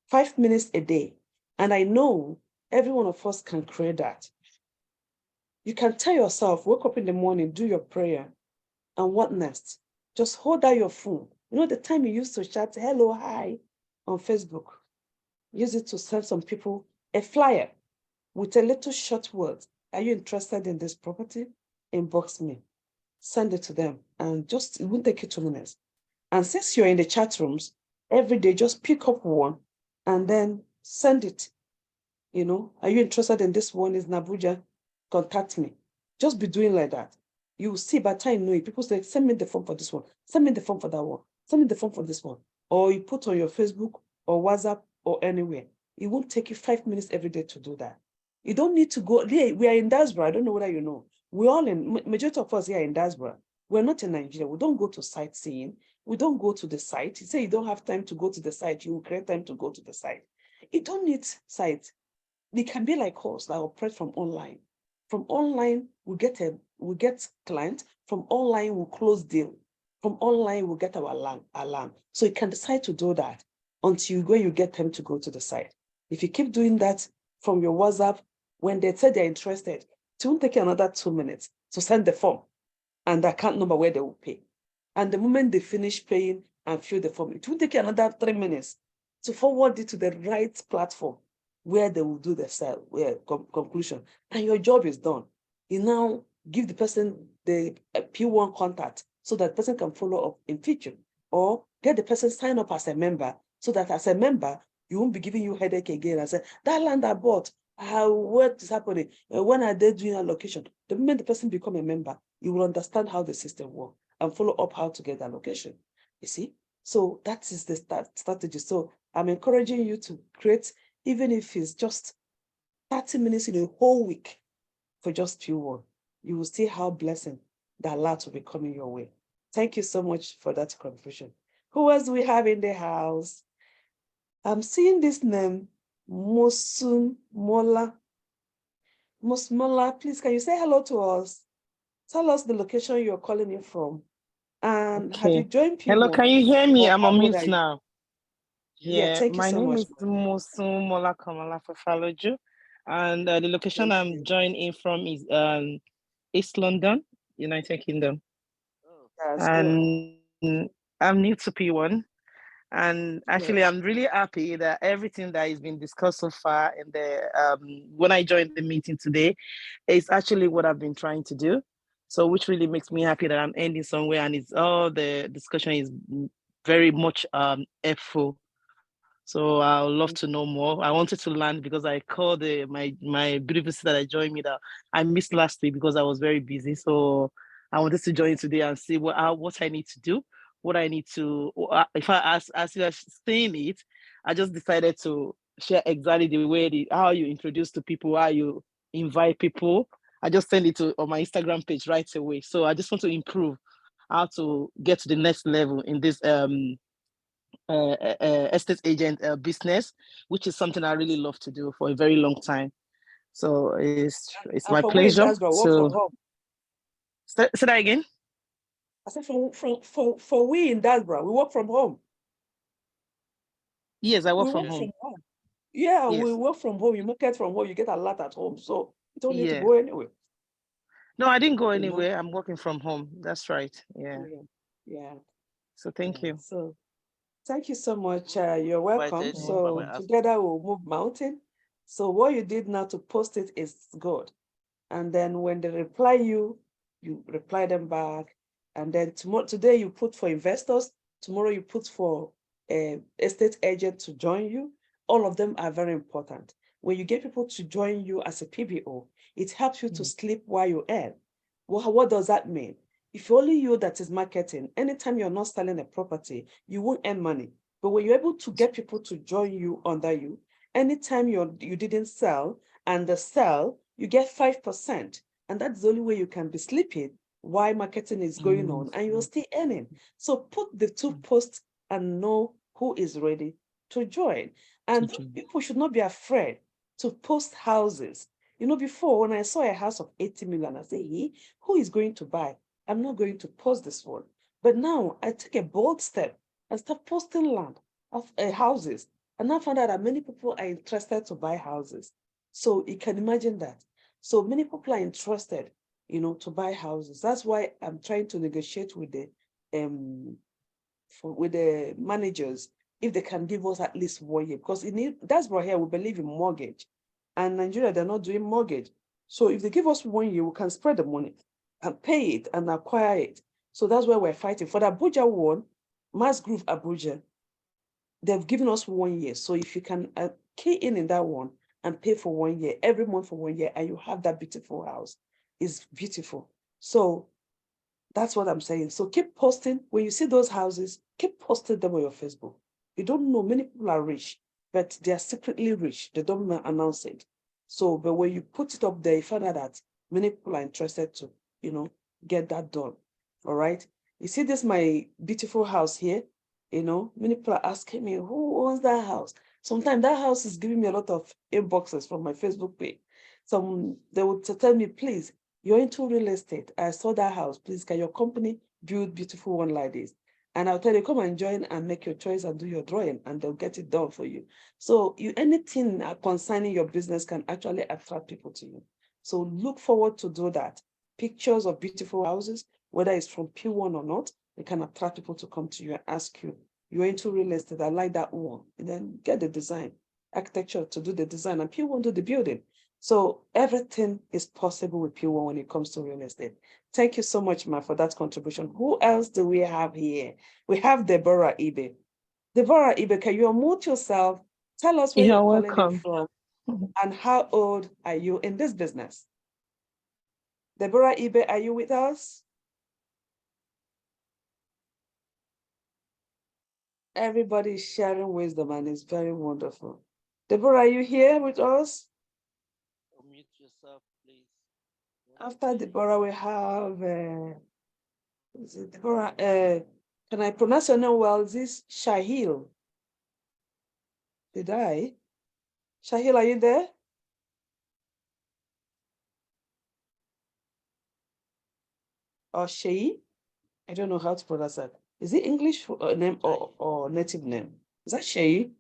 5 minutes a day. And I know every one of us can create that. You can tell yourself, wake up in the morning, do your prayer, and what next? Just hold out your phone. You know the time you used to chat, hello, hi, on Facebook. Use it to send some people a flyer with a little short word. Are you interested in this property? Inbox me. Send it to them. And it won't take you 2 minutes. And since you're in the chat rooms, every day, just pick up one and then send it. You know, are you interested in this one? Is in Abuja? Contact me. Just be doing like that. You will see by the time you know it, people say, send me the form for this one. Send me the form for that one. Send me the form for this one. Or you put on your Facebook or WhatsApp or anywhere. It won't take you 5 minutes every day to do that. You don't need to go. We are in diaspora. I don't know whether you know. We're all majority of us here in diaspora. We're not in Nigeria. We don't go to sightseeing. We don't go to the site. You say you don't have time to go to the site. You will create time to go to the site. You don't need site. They can be like us that operate from online. From online, we get client. From online, we close deal. From online, we get our alarm. So you can decide to do that until you get time to go to the site. If you keep doing that from your WhatsApp, when they say they're interested, it won't take you another 2 minutes to send the form and the account number where they will pay. And the moment they finish paying and fill the form, it will take you another 3 minutes to forward it to the right platform where they will do the sale, conclusion. And your job is done. You now give the person the P1 contact so that the person can follow up in future, or get the person sign up as a member so that as a member, you won't be giving you headache again and say, that land I bought, what is happening? When are they doing allocation? The moment the person become a member, you will understand how the system works and follow up how to get allocation. You see? So that is the strategy. So I'm encouraging you to create, even if it's just 30 minutes in a whole week for just P1, you will see how blessing that lot will be coming your way. Thank you so much for that contribution. Who else do we have in the house? I'm seeing this name, Mosun Mola. Musmola, please, can you say hello to us? Tell us the location you're calling in from. And have you Okay. joined P1? Hello, can you hear me? Or I'm how on old mute are you? now. Yeah, thank you my so name much. is Musu Mola Kamala Fafaloju, and the location Thank I'm you. joining in from is East London, United Kingdom. That's good. And I'm new to P1, and actually Yes. I'm really happy that everything that has been discussed so far in the when I joined the meeting today is actually what I've been trying to do. So which really makes me happy that I'm ending somewhere, and it's all the discussion is very much helpful. So I would love to know more. I wanted to learn because I called my beautiful sister that joined me that I missed last week because I was very busy. So I wanted to join today and see what I need to do, what I need to. If I as you are saying it, I just decided to share exactly the way how you introduce to people, how you invite people. I just send it to on my Instagram page right away. So I just want to improve how to get to the next level in this estate agent business, which is something I really love to do for a very long time. So it's And my from where in pleasure Dasborough, work from to home. say that again. I said for we in Dasborough, we work from home. Yes, I We work from work home. from home. Yeah, we Yes. work from home. You market from home, you get a lot at home. So you don't need to Yeah. go anywhere. No, I didn't go You know? anywhere. I'm working from home. That's right. Yeah. Yeah. Yeah. So thank Yeah. you. So thank you so much. You're welcome. Invited me, if I may So ask. together we'll move mountain. So what you did now to post it is good. And then when they reply you, you reply them back. And then today you put for investors, tomorrow you put for estate agent to join you. All of them are very important. When you get people to join you as a PBO, it helps you to sleep while you earn. What does that mean? If only you that is marketing, anytime you're not selling a property, you won't earn money. But when you're able to get people to join you under you, anytime you didn't sell and the sell, you get 5%. And that's the only way you can be sleeping while marketing is going on and you're still earning. So put the two posts and know who is ready to join. And people should not be afraid to post houses. You know, before when I saw a house of 80 million, I say, hey, who is going to buy? I'm not going to post this one. But now I take a bold step and start posting land of houses. And I found out that many people are interested to buy houses. So you can imagine that. So many people are interested, to buy houses. That's why I'm trying to negotiate with the managers if they can give us at least 1 year, because that's why here we believe in mortgage, and Nigeria they're not doing mortgage. So if they give us 1 year, we can spread the money and pay it and acquire it. So that's why we're fighting for the Abuja one, Mass Group Abuja. They've given us 1 year. So if you can key in that one and pay for 1 year, every month for 1 year, and you have that beautiful house, it's beautiful. So that's what I'm saying. So keep posting. When you see those houses, keep posting them on your Facebook. You don't know, many people are rich, but they are secretly rich. They don't announce it. So, but when you put it up there, you find out that many people are interested to, get that done. All right. You see this, my beautiful house here? You know, many people are asking me, who owns that house? Sometimes that house is giving me a lot of inboxes from my Facebook page. They would tell me, please, you're into real estate. I saw that house. Please, can your company build beautiful one like this? And I'll tell you, come and join and make your choice and do your drawing, and they'll get it done for you. So anything concerning your business can actually attract people to you. So look forward to do that. Pictures of beautiful houses, whether it's from P1 or not, it can attract people to come to you and ask you, you're into real estate, I like that one. And then get the design, architecture to do the design, and P1 do the building. So everything is possible with P1 when it comes to real estate. Thank you so much, Ma, for that contribution. Who else do we have here? We have Deborah Ibe. Deborah Ibe, can you unmute yourself? Tell us where You're you're calling in welcome. from and how old are you in this business? Deborah Ibe, are you with us? Everybody is sharing wisdom and it's very wonderful. Deborah, are you here with us? Unmute yourself, please. After Deborah, we have, is it Deborah, can I pronounce your name well? Is this Shahil? Did I? Shahil, are you there? Or Shei? I don't know how to pronounce that. Is it English name or native name? Is that Shei?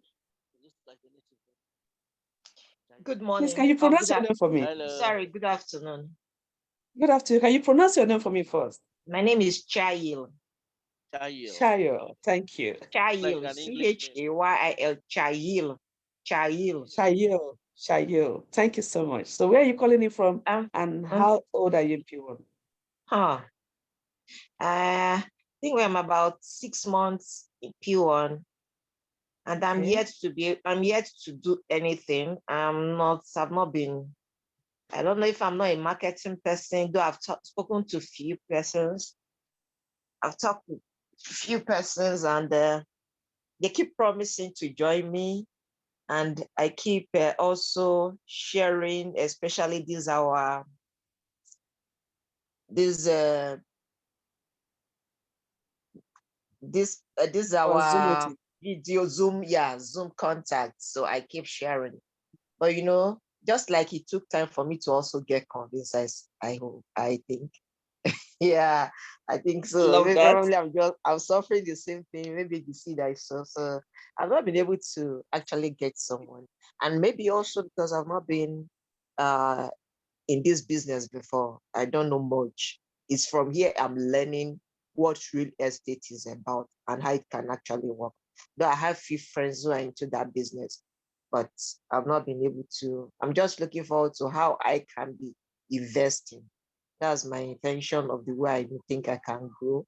Good Please, morning. can you Or pronounce good your name for me? Hello. Sorry, good afternoon. Good afternoon. Can you pronounce your name for me first? My name is Chayil. Chayil. Shayo, thank you. Chayil, Like an English name. Chayil. Chayil. Chayil. Shayo, Shayo, thank you so much. So where are you calling in from and how old are you in P1? I think I'm about 6 months in P1, and I'm Okay. yet to do anything. I've not been, I don't know if I'm not a marketing person, though I've spoken to few persons. I've talked with few persons, and they keep promising to join me. And I keep also sharing, especially this our Zoom our meeting. video Zoom contact. So I keep sharing. But just like it took time for me to also get convinced, I think. Yeah, I think so. Love Maybe that. probably I'm suffering the same thing. Maybe you see that so I've not been able to actually get someone. And maybe also because I've not been in this business before. I don't know much. It's from here I'm learning what real estate is about and how it can actually work. Though I have few friends who are into that business, but I've not been able to. I'm just looking forward to how I can be investing. That's my intention of the way I think I can grow,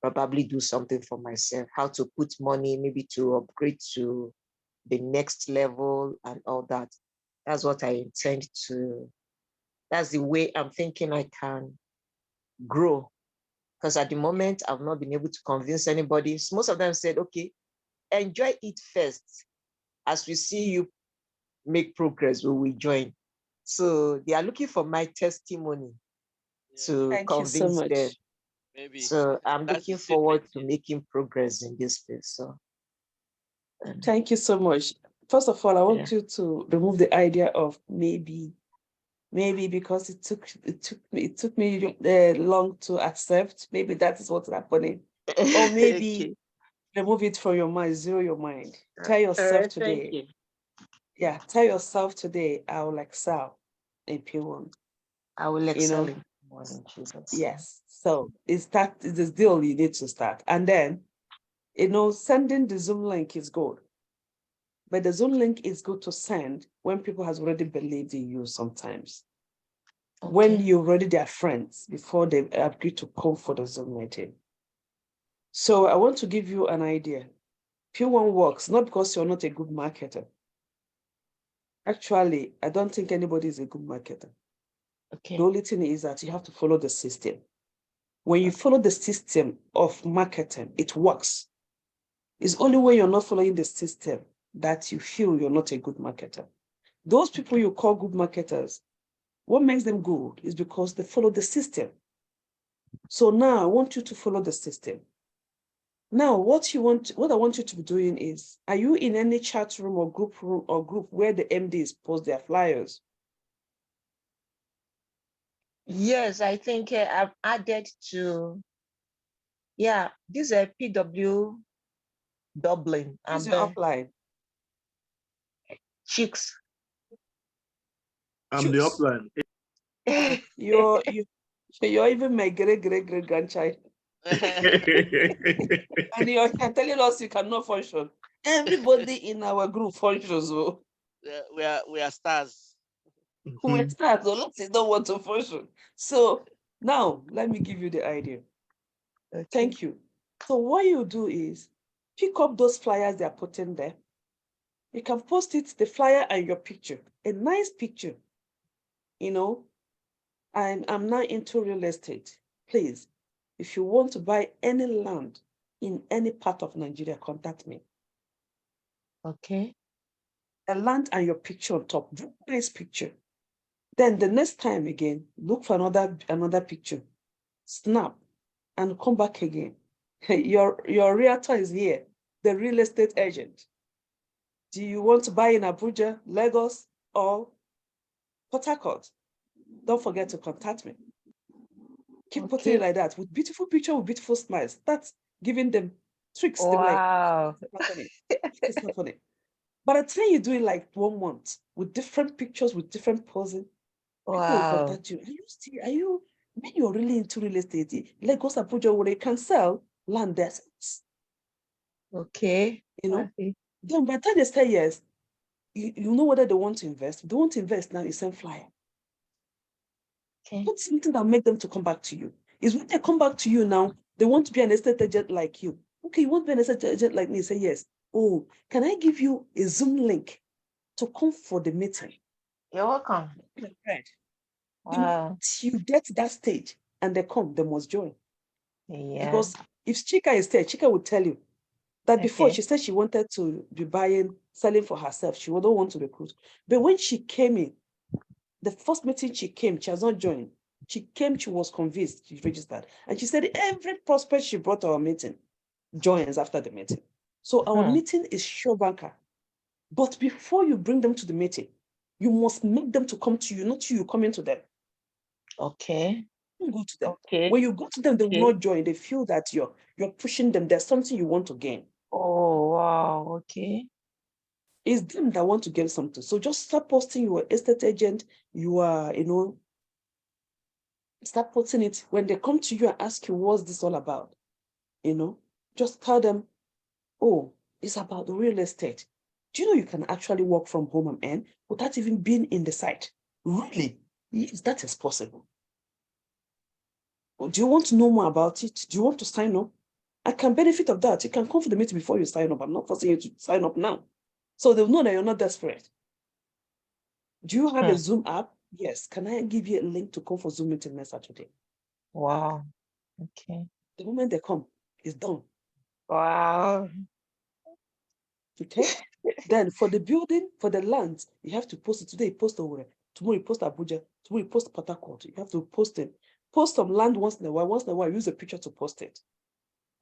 probably do something for myself, how to put money, maybe to upgrade to the next level and all that. That's what I intend to, that's the way I'm thinking I can grow. Because at the moment, I've not been able to convince anybody. So most of them said, okay, enjoy it first. As we see you make progress, we will join. So they are looking for my testimony to Thank you so convince them. much. Maybe So I'm that's looking the secret. forward to making progress in this space. So Thank you so much. First of all, I want you to remove the idea of maybe because it took me long to accept. Maybe that is what's happening. Or maybe okay. remove it from your mind, zero your mind. Tell yourself Thank today. you. Yeah, tell yourself today, I will excel in P1. I will excel You know, in Jesus. yes. So it's the deal you need to start. And then, sending the Zoom link is good. But the Zoom link is good to send when people has already believed in you sometimes. Okay. When you're already their friends before they agree to come for the Zoom meeting. So I want to give you an idea. P1 works not because you're not a good marketer. Actually, I don't think anybody is a good marketer. Okay. The only thing is that you have to follow the system. When you follow the system of marketing, it works. It's only when you're not following the system that you feel you're not a good marketer. Those people you call good marketers, what makes them good is because they follow the system. So now I want you to follow the system. Now, what I want you to be doing is, are you in any chat room or group where the MDs post their flyers? Yes, I think I've added to, yeah, this is PW Dublin. Who's your upline? Chicks. I'm the upline. You're even my great grandchild. And you're telling us you cannot function. Everybody in our group functions. Oh. We are stars. We start, so let's don't want to function. So now let me give you the idea. Okay. Thank you. So what you do is pick up those flyers they are putting there. You can post it, the flyer and your picture, a nice picture. You know, I'm now into real estate. Please, if you want to buy any land in any part of Nigeria, contact me. Okay. A land and your picture on top, very nice picture. Then the next time again, look for another picture, snap, and come back again. Your realtor is here, the real estate agent. Do you want to buy in Abuja, Lagos, or Port Harcourt? Don't forget to contact me. Keep putting it like that, with beautiful picture, with beautiful smiles. That's giving them tricks. Wow. They're like, it's not funny. By the time you do it like 1 month, with different pictures, with different posing, people will contact you. Are you, when you're really into real estate, Lagos, Abuja, where they can sell land there. Okay. You know, then by the time they say yes, you know whether they want to invest. If they want to invest now, you send flyer. Okay. Not something that make them to come back to you. Is when they come back to you now, they want to be an estate agent like you. Okay, you want to be an estate agent like me? Say yes. Oh, can I give you a Zoom link to come for the meeting? You're welcome. Wow. You get to that stage and they come, they must join. Yeah. Because if Chika is there, Chika will tell you that before she said she wanted to be selling for herself. She wouldn't want to recruit. But when she came in, the first meeting she came, she has not joined. She came, she was convinced, she registered. And she said every prospect she brought to our meeting joins after the meeting. So our meeting is sure banker. But before you bring them to the meeting, you must make them to come to you, not you coming to them. Okay. You go to them. Okay. When you go to them, they will not join. They feel that you're pushing them. There's something you want to gain. Oh, wow. Okay. It's them that want to get something. So just start posting your estate agent. You are, start posting it. When they come to you and ask you, what's this all about? Just tell them, oh, it's about the real estate. Do you know you can actually work from home and earn without even being in the site? Really? Yes, that is possible. Do you want to know more about it? Do you want to sign up? I can benefit of that. You can come for the meeting before you sign up. I'm not forcing you to sign up now. So they'll know that you're not desperate. Do you have a Zoom app? Yes. Can I give you a link to come for Zoom meeting next Saturday? Wow. Okay. The moment they come, it's done. Wow. Okay. Then for the building, for the land, you have to post it. Today you post Owerri. Tomorrow you post Abuja. Tomorrow you post Port Harcourt. You have to post it. Post some land once in a while. Once in a while, use a picture to post it.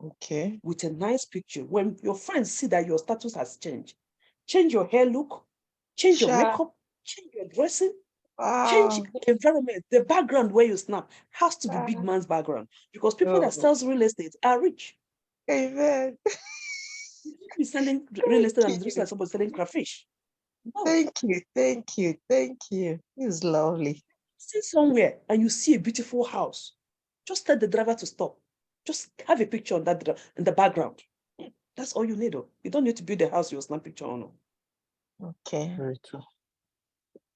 Okay. With a nice picture. When your friends see that your status has changed, change your hair look, change your makeup, change your dressing, change the environment. The background where you snap has to be big man's background, because people that sells real estate are rich. Amen. You're selling real estate and looks like somebody selling crayfish. No. Thank you. Thank you. Thank you. It's lovely. Sit somewhere and you see a beautiful house. Just tell the driver to stop. Just have a picture on that in the background. That's all you need. You don't need to build a house you'll snap picture on. Okay. Very true.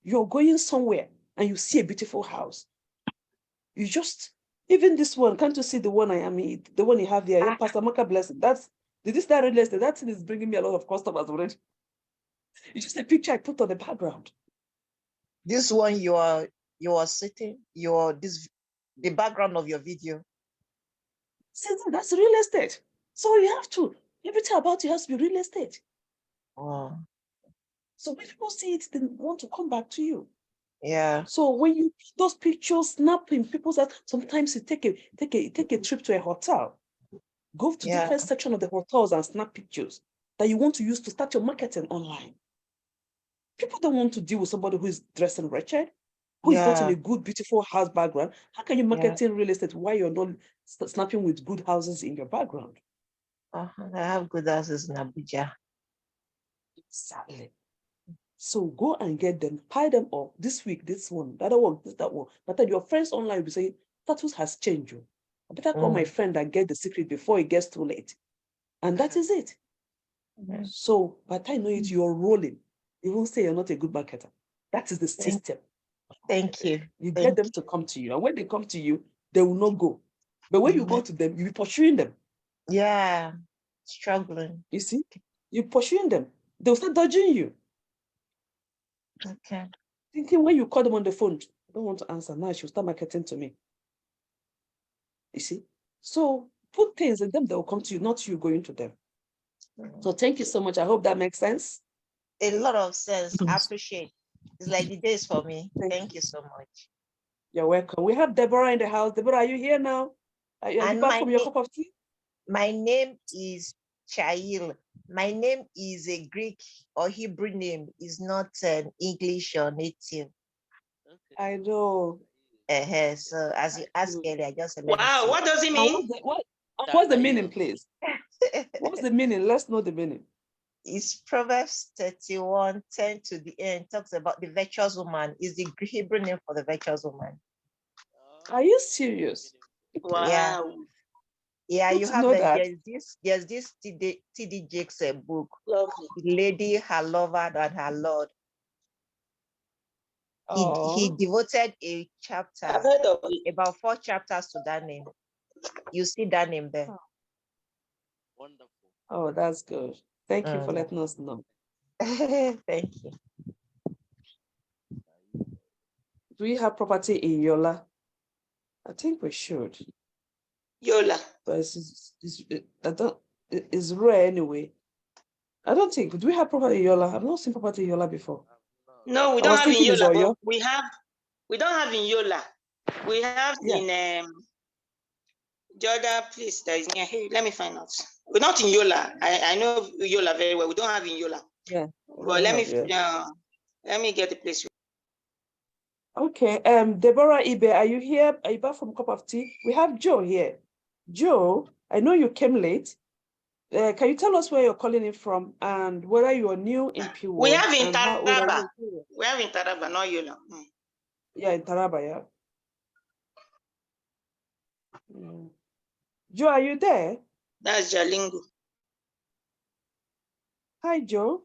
You're going somewhere and you see a beautiful house. You just, even this one, can't you see the one the one you have here? Yeah, Pastor Maka blessing. Did this that real estate? That thing is bringing me a lot of customers already. It's just a picture I put on the background. This one you are sitting, the background of your video. See, that's real estate. So you have to, everything about you has to be real estate. Wow. So when people see it, they want to come back to you. Yeah. So when you those pictures snapping, people say sometimes you take a trip to a hotel, go to Yeah. different section of the hotels and snap pictures that you want to use to start your marketing online. People don't want to deal with somebody who is dressing wretched, who is not in Yeah. a good, beautiful house background. How can you market in real estate while you're not snapping with good houses in your background? I have good houses in Abuja. Exactly. So go and get them, pile them up this week, this one, the other one, that one. But then your friends online will be saying, status has changed. You. I better call my friend and get the secret before it gets too late. And that is it. So by the time you know it, you're rolling. You won't say you're not a good marketer. That is the system. Thank you. You get them to come to you. And when they come to you, they will not go. But when you go to them, you'll be pursuing them. Yeah. Struggling. You see? You're pursuing them. They'll start dodging you. Okay. Thinking when you call them on the phone, I don't want to answer. Now she'll start marketing to me. You see? So put things in them that will come to you, not you going to them. So thank you so much. I hope that makes sense. A lot of sense. I appreciate. It's like the days for me. Thank you so much. You're welcome. We have Deborah in the house. Deborah, are you here now? Are you back from your cup of tea? My name is Chail. My name is a Greek or Hebrew name. Is not an English or native. I know. So as you asked earlier, I just Wow, what does it mean? What's the meaning, please? What's the meaning? Let's know the meaning. It's Proverbs 31, 10 to the end, talks about the virtuous woman. Is the Hebrew name for the virtuous woman. Are you serious? Wow. Yeah. Yeah, Good you to have know that. that. There's this T.D. Jakes book, Lovely. The Lady, Her Lover, and Her Lord. He devoted a chapter, I've heard of it. about 4 chapters to that name. You see that name there. Wonderful. Oh, that's good. Thank you for letting us know. Thank you. Do we have property in Yola? I think we should. Yola. But it's rare anyway. I don't think. Do we have property in Yola? I've not seen property in Yola before. No, we don't have in Yola, but we don't have in Yola. We have in the other place that is near here. Let me find out. We're not in Yola. I know Yola very well. We don't have in Yola. Yeah. But let me get the place. Okay. Deborah Ibe, are you here? Are you back from cup of tea? We have Joe here. Joe, I know you came late. Can you tell us where you're calling in from and whether you are new in Pwan? We have in Taraba. We have in Taraba, not Yola. Yeah, in Taraba, yeah. Joe, are you there? That's Jalingo. Hi, Joe.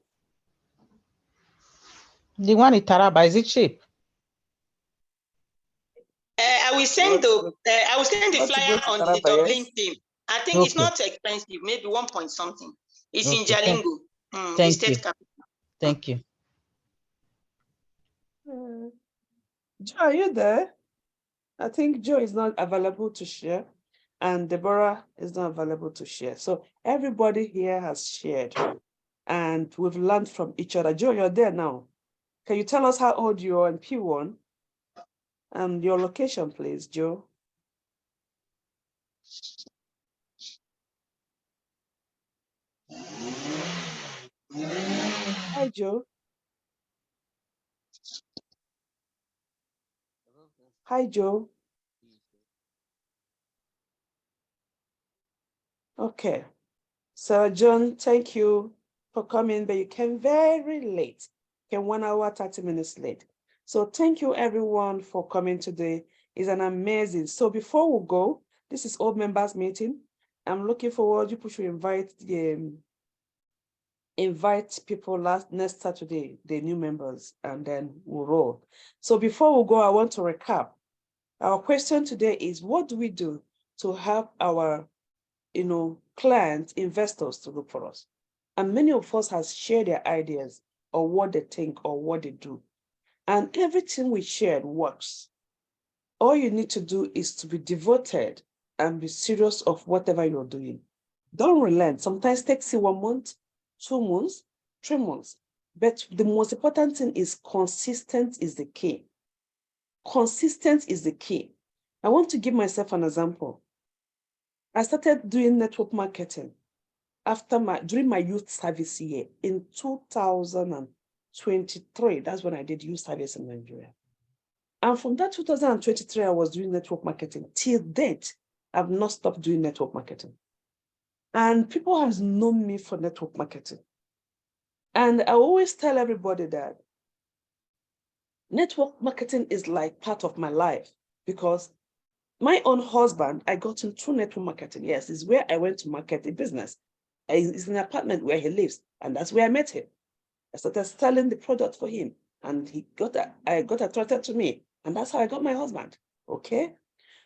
The one in Taraba, is it cheap? I will send the flyer on the Dublin team. I think it's not expensive, maybe 1 point something. It's in Jalingo, the state capital. Thank you. Joe, are you there? I think Joe is not available to share and Deborah is not available to share. So everybody here has shared and we've learned from each other. Joe, you're there now. Can you tell us how old you are in P1 and your location, please, Joe? Hi, Joe. Hi, Joe. Okay. So, John, thank you for coming, but you came very late. Came 1 hour, 30 minutes late. So thank you, everyone, for coming today. It's an amazing. So before we go, this is old members meeting. I'm looking forward. You should invite people next Saturday, the new members, and then we'll roll. So before we go, I want to recap. Our question today is, what do we do to help our clients, investors to look for us? And many of us have shared their ideas or what they think or what they do. And everything we shared works. All you need to do is to be devoted and be serious of whatever you're doing. Don't relent. Sometimes it takes you 1 month, 2 months, 3 months. But the most important thing is consistent is the key. Consistent is the key. I want to give myself an example. I started doing network marketing during my youth service year in 2023. That's when I did youth service in Nigeria. And from that 2023, I was doing network marketing. Till date, I've not stopped doing network marketing. And people have known me for network marketing. And I always tell everybody that network marketing is like part of my life, because my own husband, I got him through network marketing. Yes, it's where I went to market a business. It's an apartment where he lives, and that's where I met him. I started selling the product for him, and I got attracted to me, and that's how I got my husband. Okay,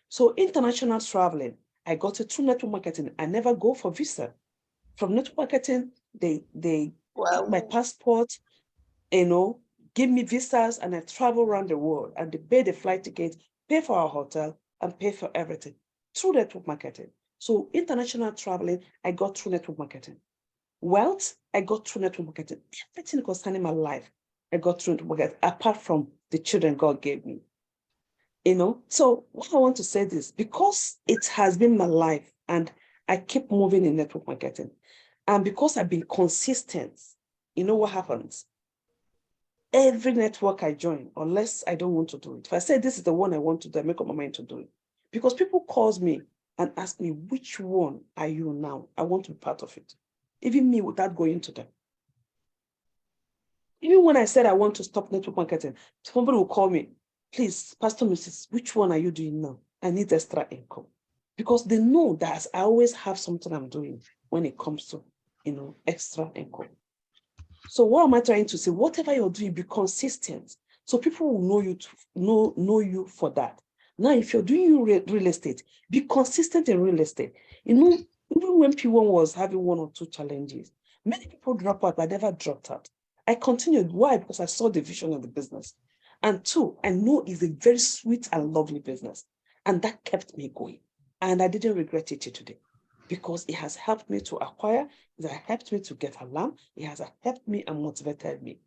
so international traveling, I got it through network marketing. I never go for visa. From network marketing, they get my passport, give me visas, and I travel around the world, and they pay the flight ticket, pay for our hotel, and pay for everything through network marketing. So international traveling, I got through network marketing. Wealth, I got through network marketing. Everything concerning my life, I got through network marketing, apart from the children God gave me. So what I want to say is, because it has been my life and I keep moving in network marketing, and because I've been consistent, you know what happens? Every network I join, unless I don't want to do it. If I say this is the one I want to do, I make up my mind to do it. Because people calls me and ask me, which one are you now? I want to be part of it. Even me, without going to them. Even when I said I want to stop network marketing, somebody will call me, please, Pastor Mrs., which one are you doing now? I need extra income. Because they know that I always have something I'm doing when it comes to, extra income. So what am I trying to say? Whatever you're doing, be consistent. So people will know you for that. Now, if you're doing real estate, be consistent in real estate. Even when P1 was having 1 or 2 challenges, many people drop out, but I never dropped out. I continued. Why? Because I saw the vision of the business. And 2, I know it's a very sweet and lovely business. And that kept me going. And I didn't regret it today, because it has helped me to acquire, it has helped me to get alarm, it has helped me and motivated me.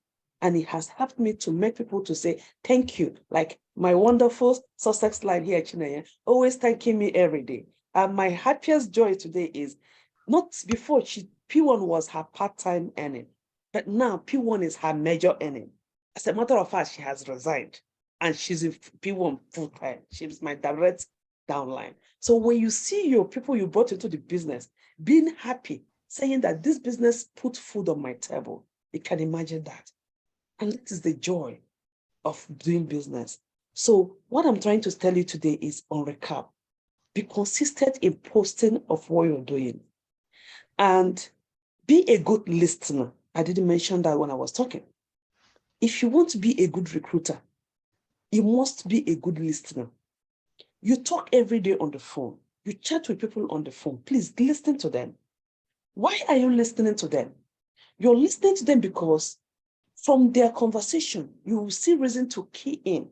And it has helped me to make people to say, thank you. Like my wonderful Sussex line here, Chinaya, always thanking me every day. And my happiest joy today is, not before, P1 was her part-time earning, but now P1 is her major earning. As a matter of fact, she has resigned and she's in P1 full-time. She's my direct downline. So when you see your people you brought into the business being happy, saying that this business put food on my table, you can imagine that. And that is the joy of doing business. So what I'm trying to tell you today is, on recap, be consistent in posting of what you're doing. And be a good listener. I didn't mention that when I was talking. If you want to be a good recruiter, you must be a good listener. You talk every day on the phone. You chat with people on the phone. Please listen to them. Why are you listening to them? You're listening to them because from their conversation, you will see reason to key in.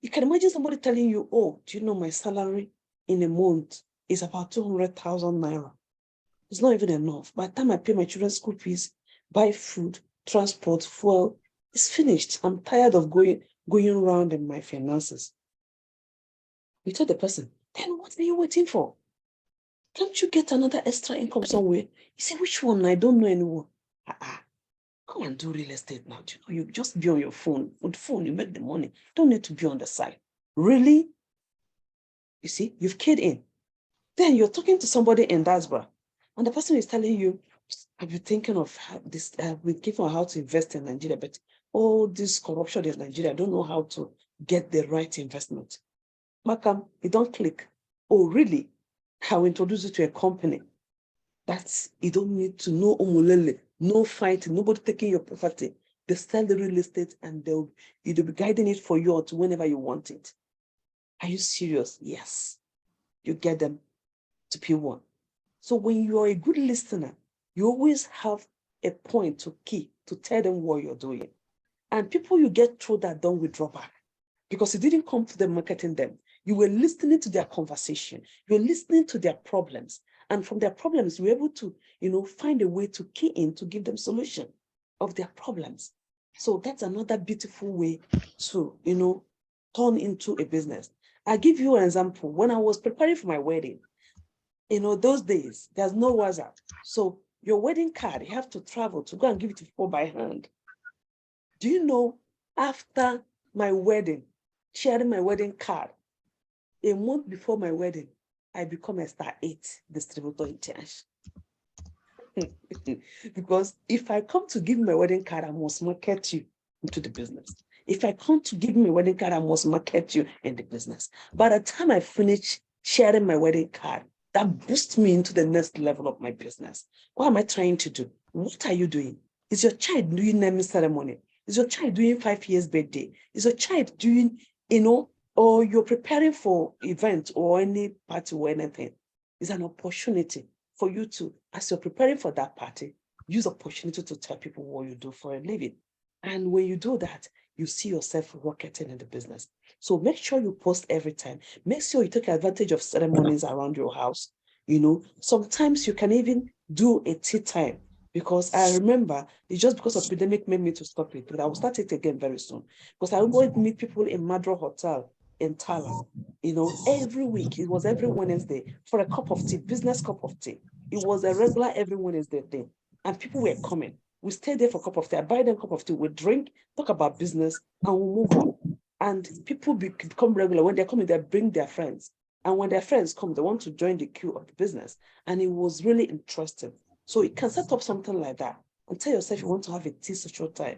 You can imagine somebody telling you, oh, do you know my salary in a month is about 200,000 naira. It's not even enough. By the time I pay my children's school fees, buy food, transport, fuel, it's finished. I'm tired of going around in my finances. You tell the person, then what are you waiting for? Can't you get another extra income somewhere? You say, which one? I don't know anyone. Come and do real estate now. You just be on your phone. With phone, you make the money. You don't need to be on the side. Really? You see, you've keyed in. Then you're talking to somebody in diaspora, and the person is telling you, I've been thinking of this, I've been thinking of how to invest in Nigeria, but all this corruption in Nigeria, I don't know how to get the right investment. Makam, you don't click. Oh, really? I'll introduce you to a company that you don't need to know umulele, no fighting, nobody taking your property. They sell the real estate and they'll be guiding it for you to whenever you want it. Are you serious? Yes. You get them to P1. So when you're a good listener, you always have a point to key to tell them what you're doing. And people you get through that don't withdraw back, because you didn't come to them marketing them. You were listening to their conversation. You're listening to their problems. And from their problems, you're able to, find a way to key in to give them solution of their problems. So that's another beautiful way to, turn into a business. I'll give you an example. When I was preparing for my wedding, those days, there's no WhatsApp. So your wedding card, you have to travel to go and give it to people by hand. Do you know, after my wedding, sharing my wedding card, a month before my wedding, I become a Star 8 distributor in charge. Because if I come to give my wedding card, I must market you into the business. If I come to give my wedding card, I must market you in the business. By the time I finish sharing my wedding card, that boosts me into the next level of my business. What am I trying to do? What are you doing? Is your child doing naming ceremony? Is your child doing 5 years birthday? Is your child doing, or you're preparing for event or any party or anything? It's an opportunity for you to, as you're preparing for that party, use opportunity to tell people what you do for a living. And when you do that, you see yourself rocketing in the business. So make sure you post every time. Make sure you take advantage of ceremonies around your house. Sometimes you can even do a tea time, because I remember it's just because of pandemic made me to stop it, but I will start it again very soon. Because I would meet people in Madro Hotel in Tala. Every week, it was every Wednesday for a cup of tea, business cup of tea. It was a regular every Wednesday thing. And people were coming. We stayed there for a cup of tea. I buy them a cup of tea, we drink, talk about business, and we move on. And people become regular. When they're coming, they bring their friends. And when their friends come, they want to join the queue of the business. And it was really interesting. So you can set up something like that and tell yourself you want to have a tea social time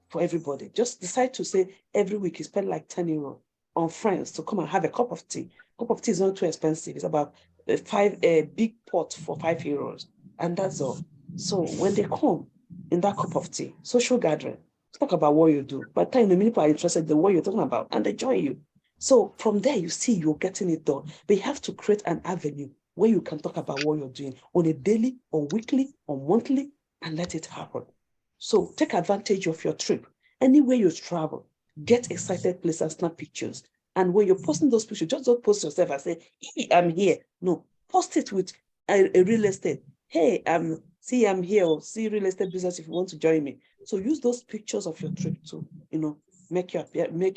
for everybody. Just decide to say every week you spend like 10 euro on friends to come and have a cup of tea. Cup of tea is not too expensive. It's about a big pot for 5 euros. And that's all. So when they come in that cup of tea, social gathering, talk about what you do. By the time the people are interested in what you're talking about, and they join you. So from there, you see you're getting it done. But you have to create an avenue where you can talk about what you're doing on a daily, or weekly, or monthly, and let it happen. So take advantage of your trip. Anywhere you travel, get excited place and snap pictures. And when you're posting those pictures, just don't post yourself and say, hey, I'm here. No, post it with a real estate. Hey, I'm here, or see real estate business if you want to join me. So use those pictures of your trip to, make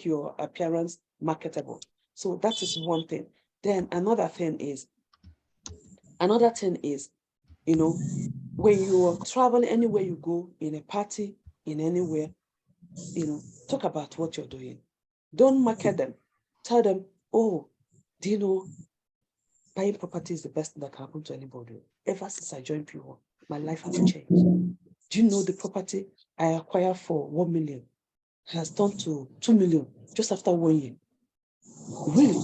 your appearance marketable. So that is one thing. Then another thing is, when you are traveling, anywhere you go, in a party, in anywhere, talk about what you're doing. Don't market them. Tell them, oh, do you know, buying property is the best thing that can happen to anybody. Ever since I joined Pwan, my life has changed. Do you know the property I acquired for 1 million has turned to 2 million just after 1 year? Really?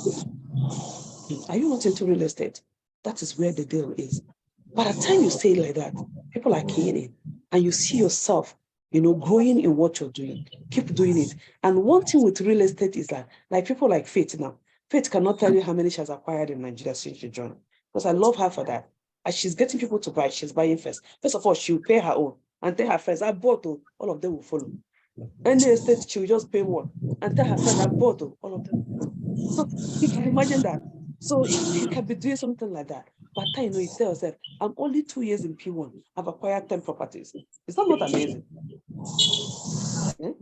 Are you not into real estate? That is where the deal is. By the time you say it like that, people are keying in, and you see yourself, growing in what you're doing. Keep doing it. And one thing with real estate is that, like people like Faith now, Faith cannot tell you how many she has acquired in Nigeria since she joined. Because I love her for that. As she's getting people to buy, she's buying first. First of all, she'll pay her own and tell her friends, I bought, all of them will follow. Any estate, she'll just pay one and tell her friend, I bought, all of them will follow. So you can imagine that. So you can be doing something like that. But you know, you tell yourself, I'm only 2 years in Pwan. I've acquired 10 properties. Is that not amazing?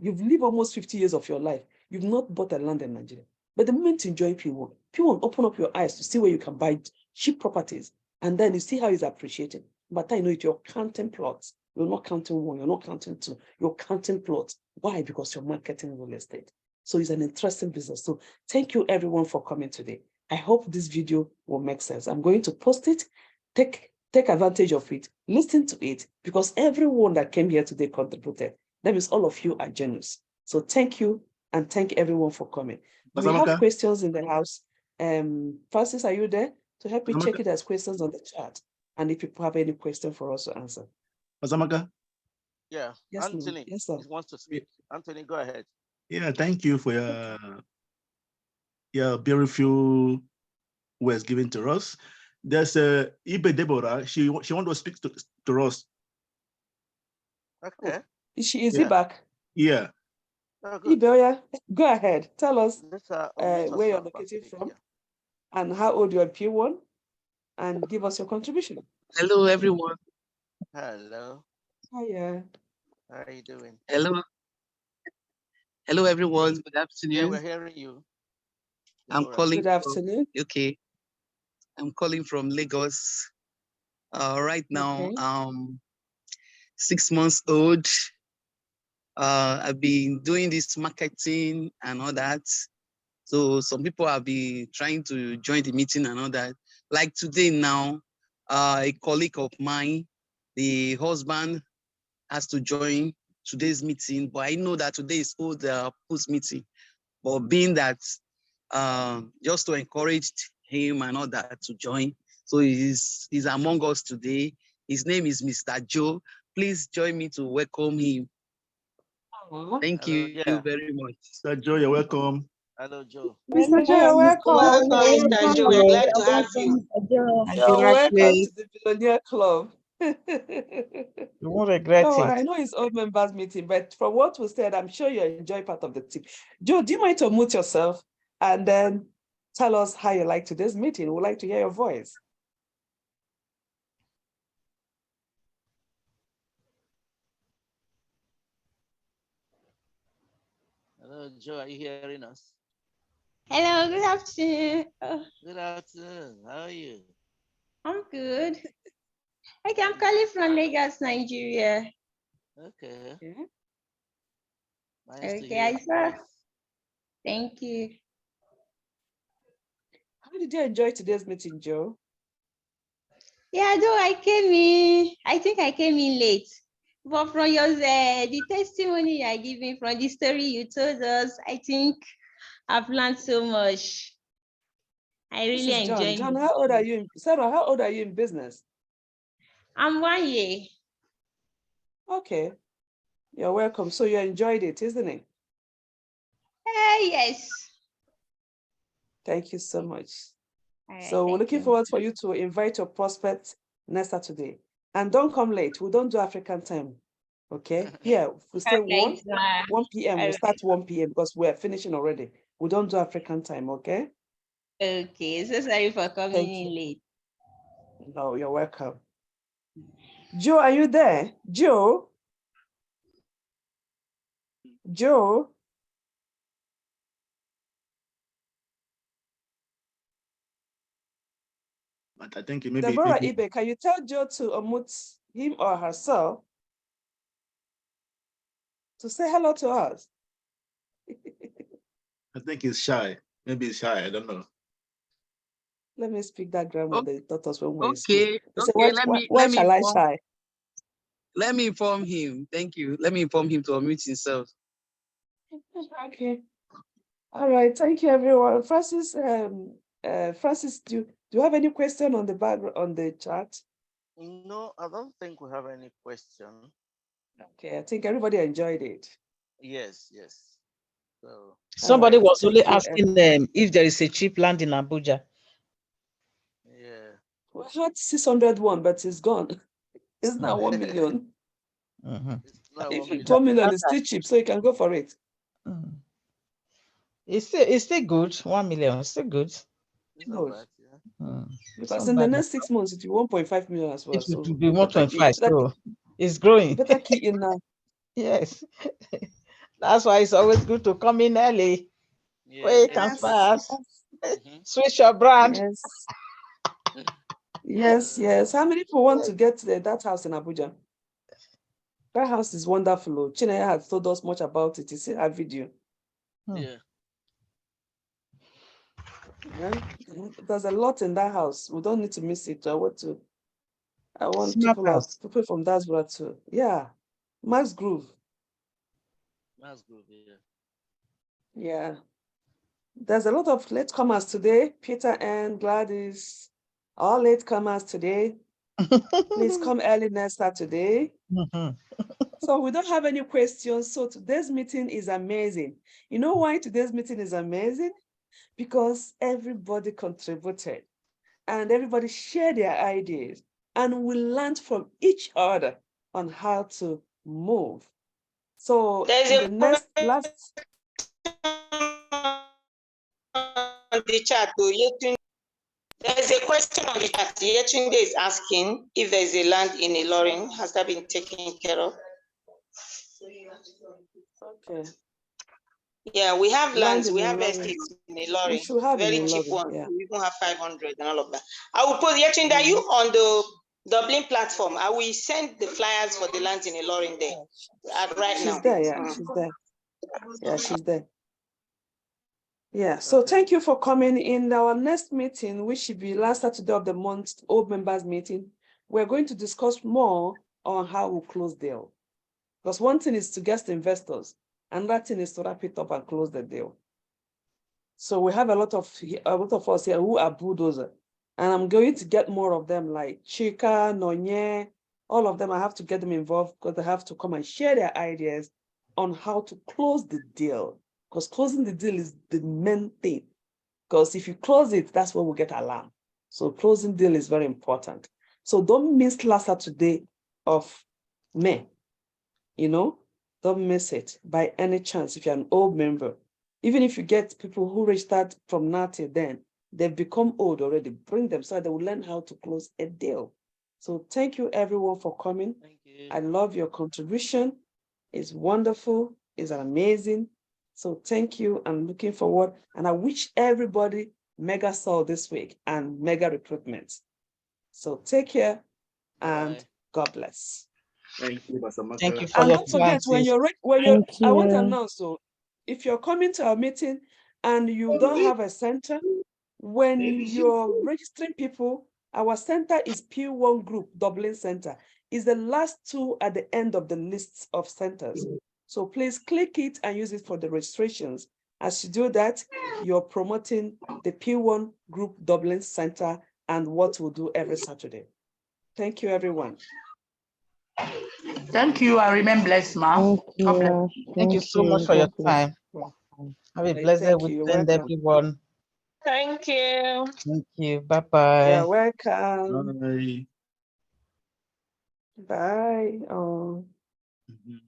You've lived almost 50 years of your life. You've not bought a land in Nigeria. But the moment you join Pwan, open up your eyes to see where you can buy cheap properties. And then you see how it's appreciated. But you know, you're counting plots. You're not counting one, you're not counting two. You're counting plots. Why? Because you're marketing real estate. So it's an interesting business. So thank you everyone for coming today. I hope this video will make sense. I'm going to post it. Take advantage of it. Listen to it, because everyone that came here today contributed. That means all of you are generous. So thank you, and thank everyone for coming. We have questions in the house. Francis, are you there to help me check it as questions on the chat? And if people have any question for us to answer. Mazamaka? Yeah, yes, Anthony yes, sir. wants to speak. Anthony, go ahead. Yeah, thank you for your beautiful words given to us. There's Ibe Deborah. She wants to speak to us. Okay. Is he back? Yeah. Oh, Ibe, go ahead. Tell us where you're located from, and how old you are, P1, and give us your contribution. Hello, everyone. Hello. Hiya. How are you doing? Hello. Hello, everyone. Good afternoon. Yeah, we're hearing you. I'm calling Good afternoon. from, okay. I'm calling from Lagos. Right now, Okay. 6 months old. I've been doing this marketing and all that. So some people have been trying to join the meeting and all that. Like today now, a colleague of mine, the husband has to join today's meeting, but I know that today is old post meeting. But being that just to encourage him and all that to join, so he's among us today. His name is Mr. Joe. Please join me to welcome him. Thank Hello, you yeah. very much. Sir Joe, you're welcome. Hello, Joe. Mr. Joe, you're welcome. Welcome, Mr. Joe. We're glad to have you. You're welcome to the Billionaire Club. You won't regret Oh, it. I know it's all members meeting, but from what we said, I'm sure you enjoy part of the team. Joe, do you mind to mute yourself and then tell us how you like today's meeting? We'd like to hear your voice. Hello, Joe. Are you hearing us? Hello, good afternoon. Good afternoon. How are you? I'm good. Okay, I'm calling from Lagos, Nigeria. Okay. Yeah. Nice to Okay, hear. I saw. Thank you. How did you enjoy today's meeting, Joe? Yeah, though I came in, I think I came in late. But from your the testimony you are giving, from the story you told us, I think I've learned so much. I This really is John. enjoyed John, it. how old are you? Sarah, how old are you in business? I'm 1 year. Okay. You're welcome. So you enjoyed it, isn't it? Yes. Thank you so much. All right, So we're thank looking you. forward for you to invite your prospects next Saturday. And don't come late. We don't do African time. Okay? Here, we stay All right, 1 p.m. all We start right. 1 p.m. because we're finishing already. We don't do African time, okay? Okay, so sorry for coming Thank in you. late. No, you're welcome. Joe, are you there? Joe? Joe? But I think maybe Deborah Ibe, can you tell Joe to unmute him or herself to say hello to us? I think he's shy. Maybe he's shy. I don't know. Let me speak that grammar they taught us when we were in school. Okay, They say, okay. why shall I shy? Let me inform him. Thank you. Let me inform him to unmute himself. Okay. All right. Thank you, everyone. Francis, Francis, do you have any question on the background on the chat? No, I don't think we have any question. Okay, I think everybody enjoyed it. Yes, yes. So Somebody right, was only thank you, asking if there is a cheap land in Abuja. yeah. We had 601, but it's gone. It's now 1 million. It's not If 1 million. 12 million is still cheap, so you can go for it. It's still good. 1 million, it's still good. It's not bad, yeah. Because in the next 6 months, it will be 1.5 million as well. It So will be 1.5, so you it's growing. better key in now. Yes. That's why it's always good to come in early. Yeah. Quick and Yes. fast. Switch your brand. Yes. Yes. How many people want to get that house in Abuja? That house is wonderful. Chinaya has told us much about it. You see her video. Yeah. There's a lot in that house. We don't need to miss it. I want Smart house. people from diaspora too. Yeah. Max Groove. That's good, yeah. Yeah. There's a lot of latecomers today. Peter and Gladys, all latecomers today. Please come early next Saturday. So we don't have any questions. So today's meeting is amazing. You know why today's meeting is amazing? Because everybody contributed and everybody shared their ideas and we learned from each other on how to move. So in the next last on the chat, there's a question on the chat. Yetunde is asking if there's a land in Ilorin. Has that been taken care of? Okay. Yeah, we have Land lands, in we have Ilorin. estates in We Ilorin, should have in very cheap Ilorin, ones. yeah. We even have 500 and all of that. I will post, Yachinda, are you on the Dublin platform? I will send the flyers for the lands in Ilorin there right She's now. there, yeah, she's there. Yeah, she's there. Yeah, so thank you for coming. In our next meeting, which should be last Saturday of the month, old members meeting, we're going to discuss more on how we close deal. Because one thing is to get the investors, another thing is to wrap it up and close the deal. So we have a lot of us here who are bulldozer, and I'm going to get more of them like Chika, Nonye, all of them. I have to get them involved because they have to come and share their ideas on how to close the deal. Because closing the deal is the main thing. Because if you close it, that's when we get alarm. So closing deal is very important. So don't miss last Saturday of May. You know, don't miss it by any chance if you're an old member. Even if you get people who registered from now till then, they've become old already. Bring them so they will learn how to close a deal. So thank you everyone for coming. Thank you. I love your contribution. It's wonderful. It's amazing. So thank you. I'm looking forward. And I wish everybody mega soul this week and mega recruitment. So take care and Bye. God bless. Thank you, Pastor Thank you Martha. for And your don't forget when classes. you're Thank I want to you. announce, so if you're coming to our meeting and you don't have a center, when you're registering people, our center is P1 Group Dublin Center. Is the last two at the end of the list of centers. So please click it and use it for the registrations. As you do that, you're promoting the P1 Group Dublin Center and what we'll do every Saturday. Thank you, everyone. Thank you. I remain blessed, ma. Thank God bless. you. Thank you Thank so much you. for your God bless. time. Have a blessed Thank you. You're weekend, welcome. everyone. Thank you. Thank you. Bye-bye. You're welcome. Bye. Bye. Oh. Mhm.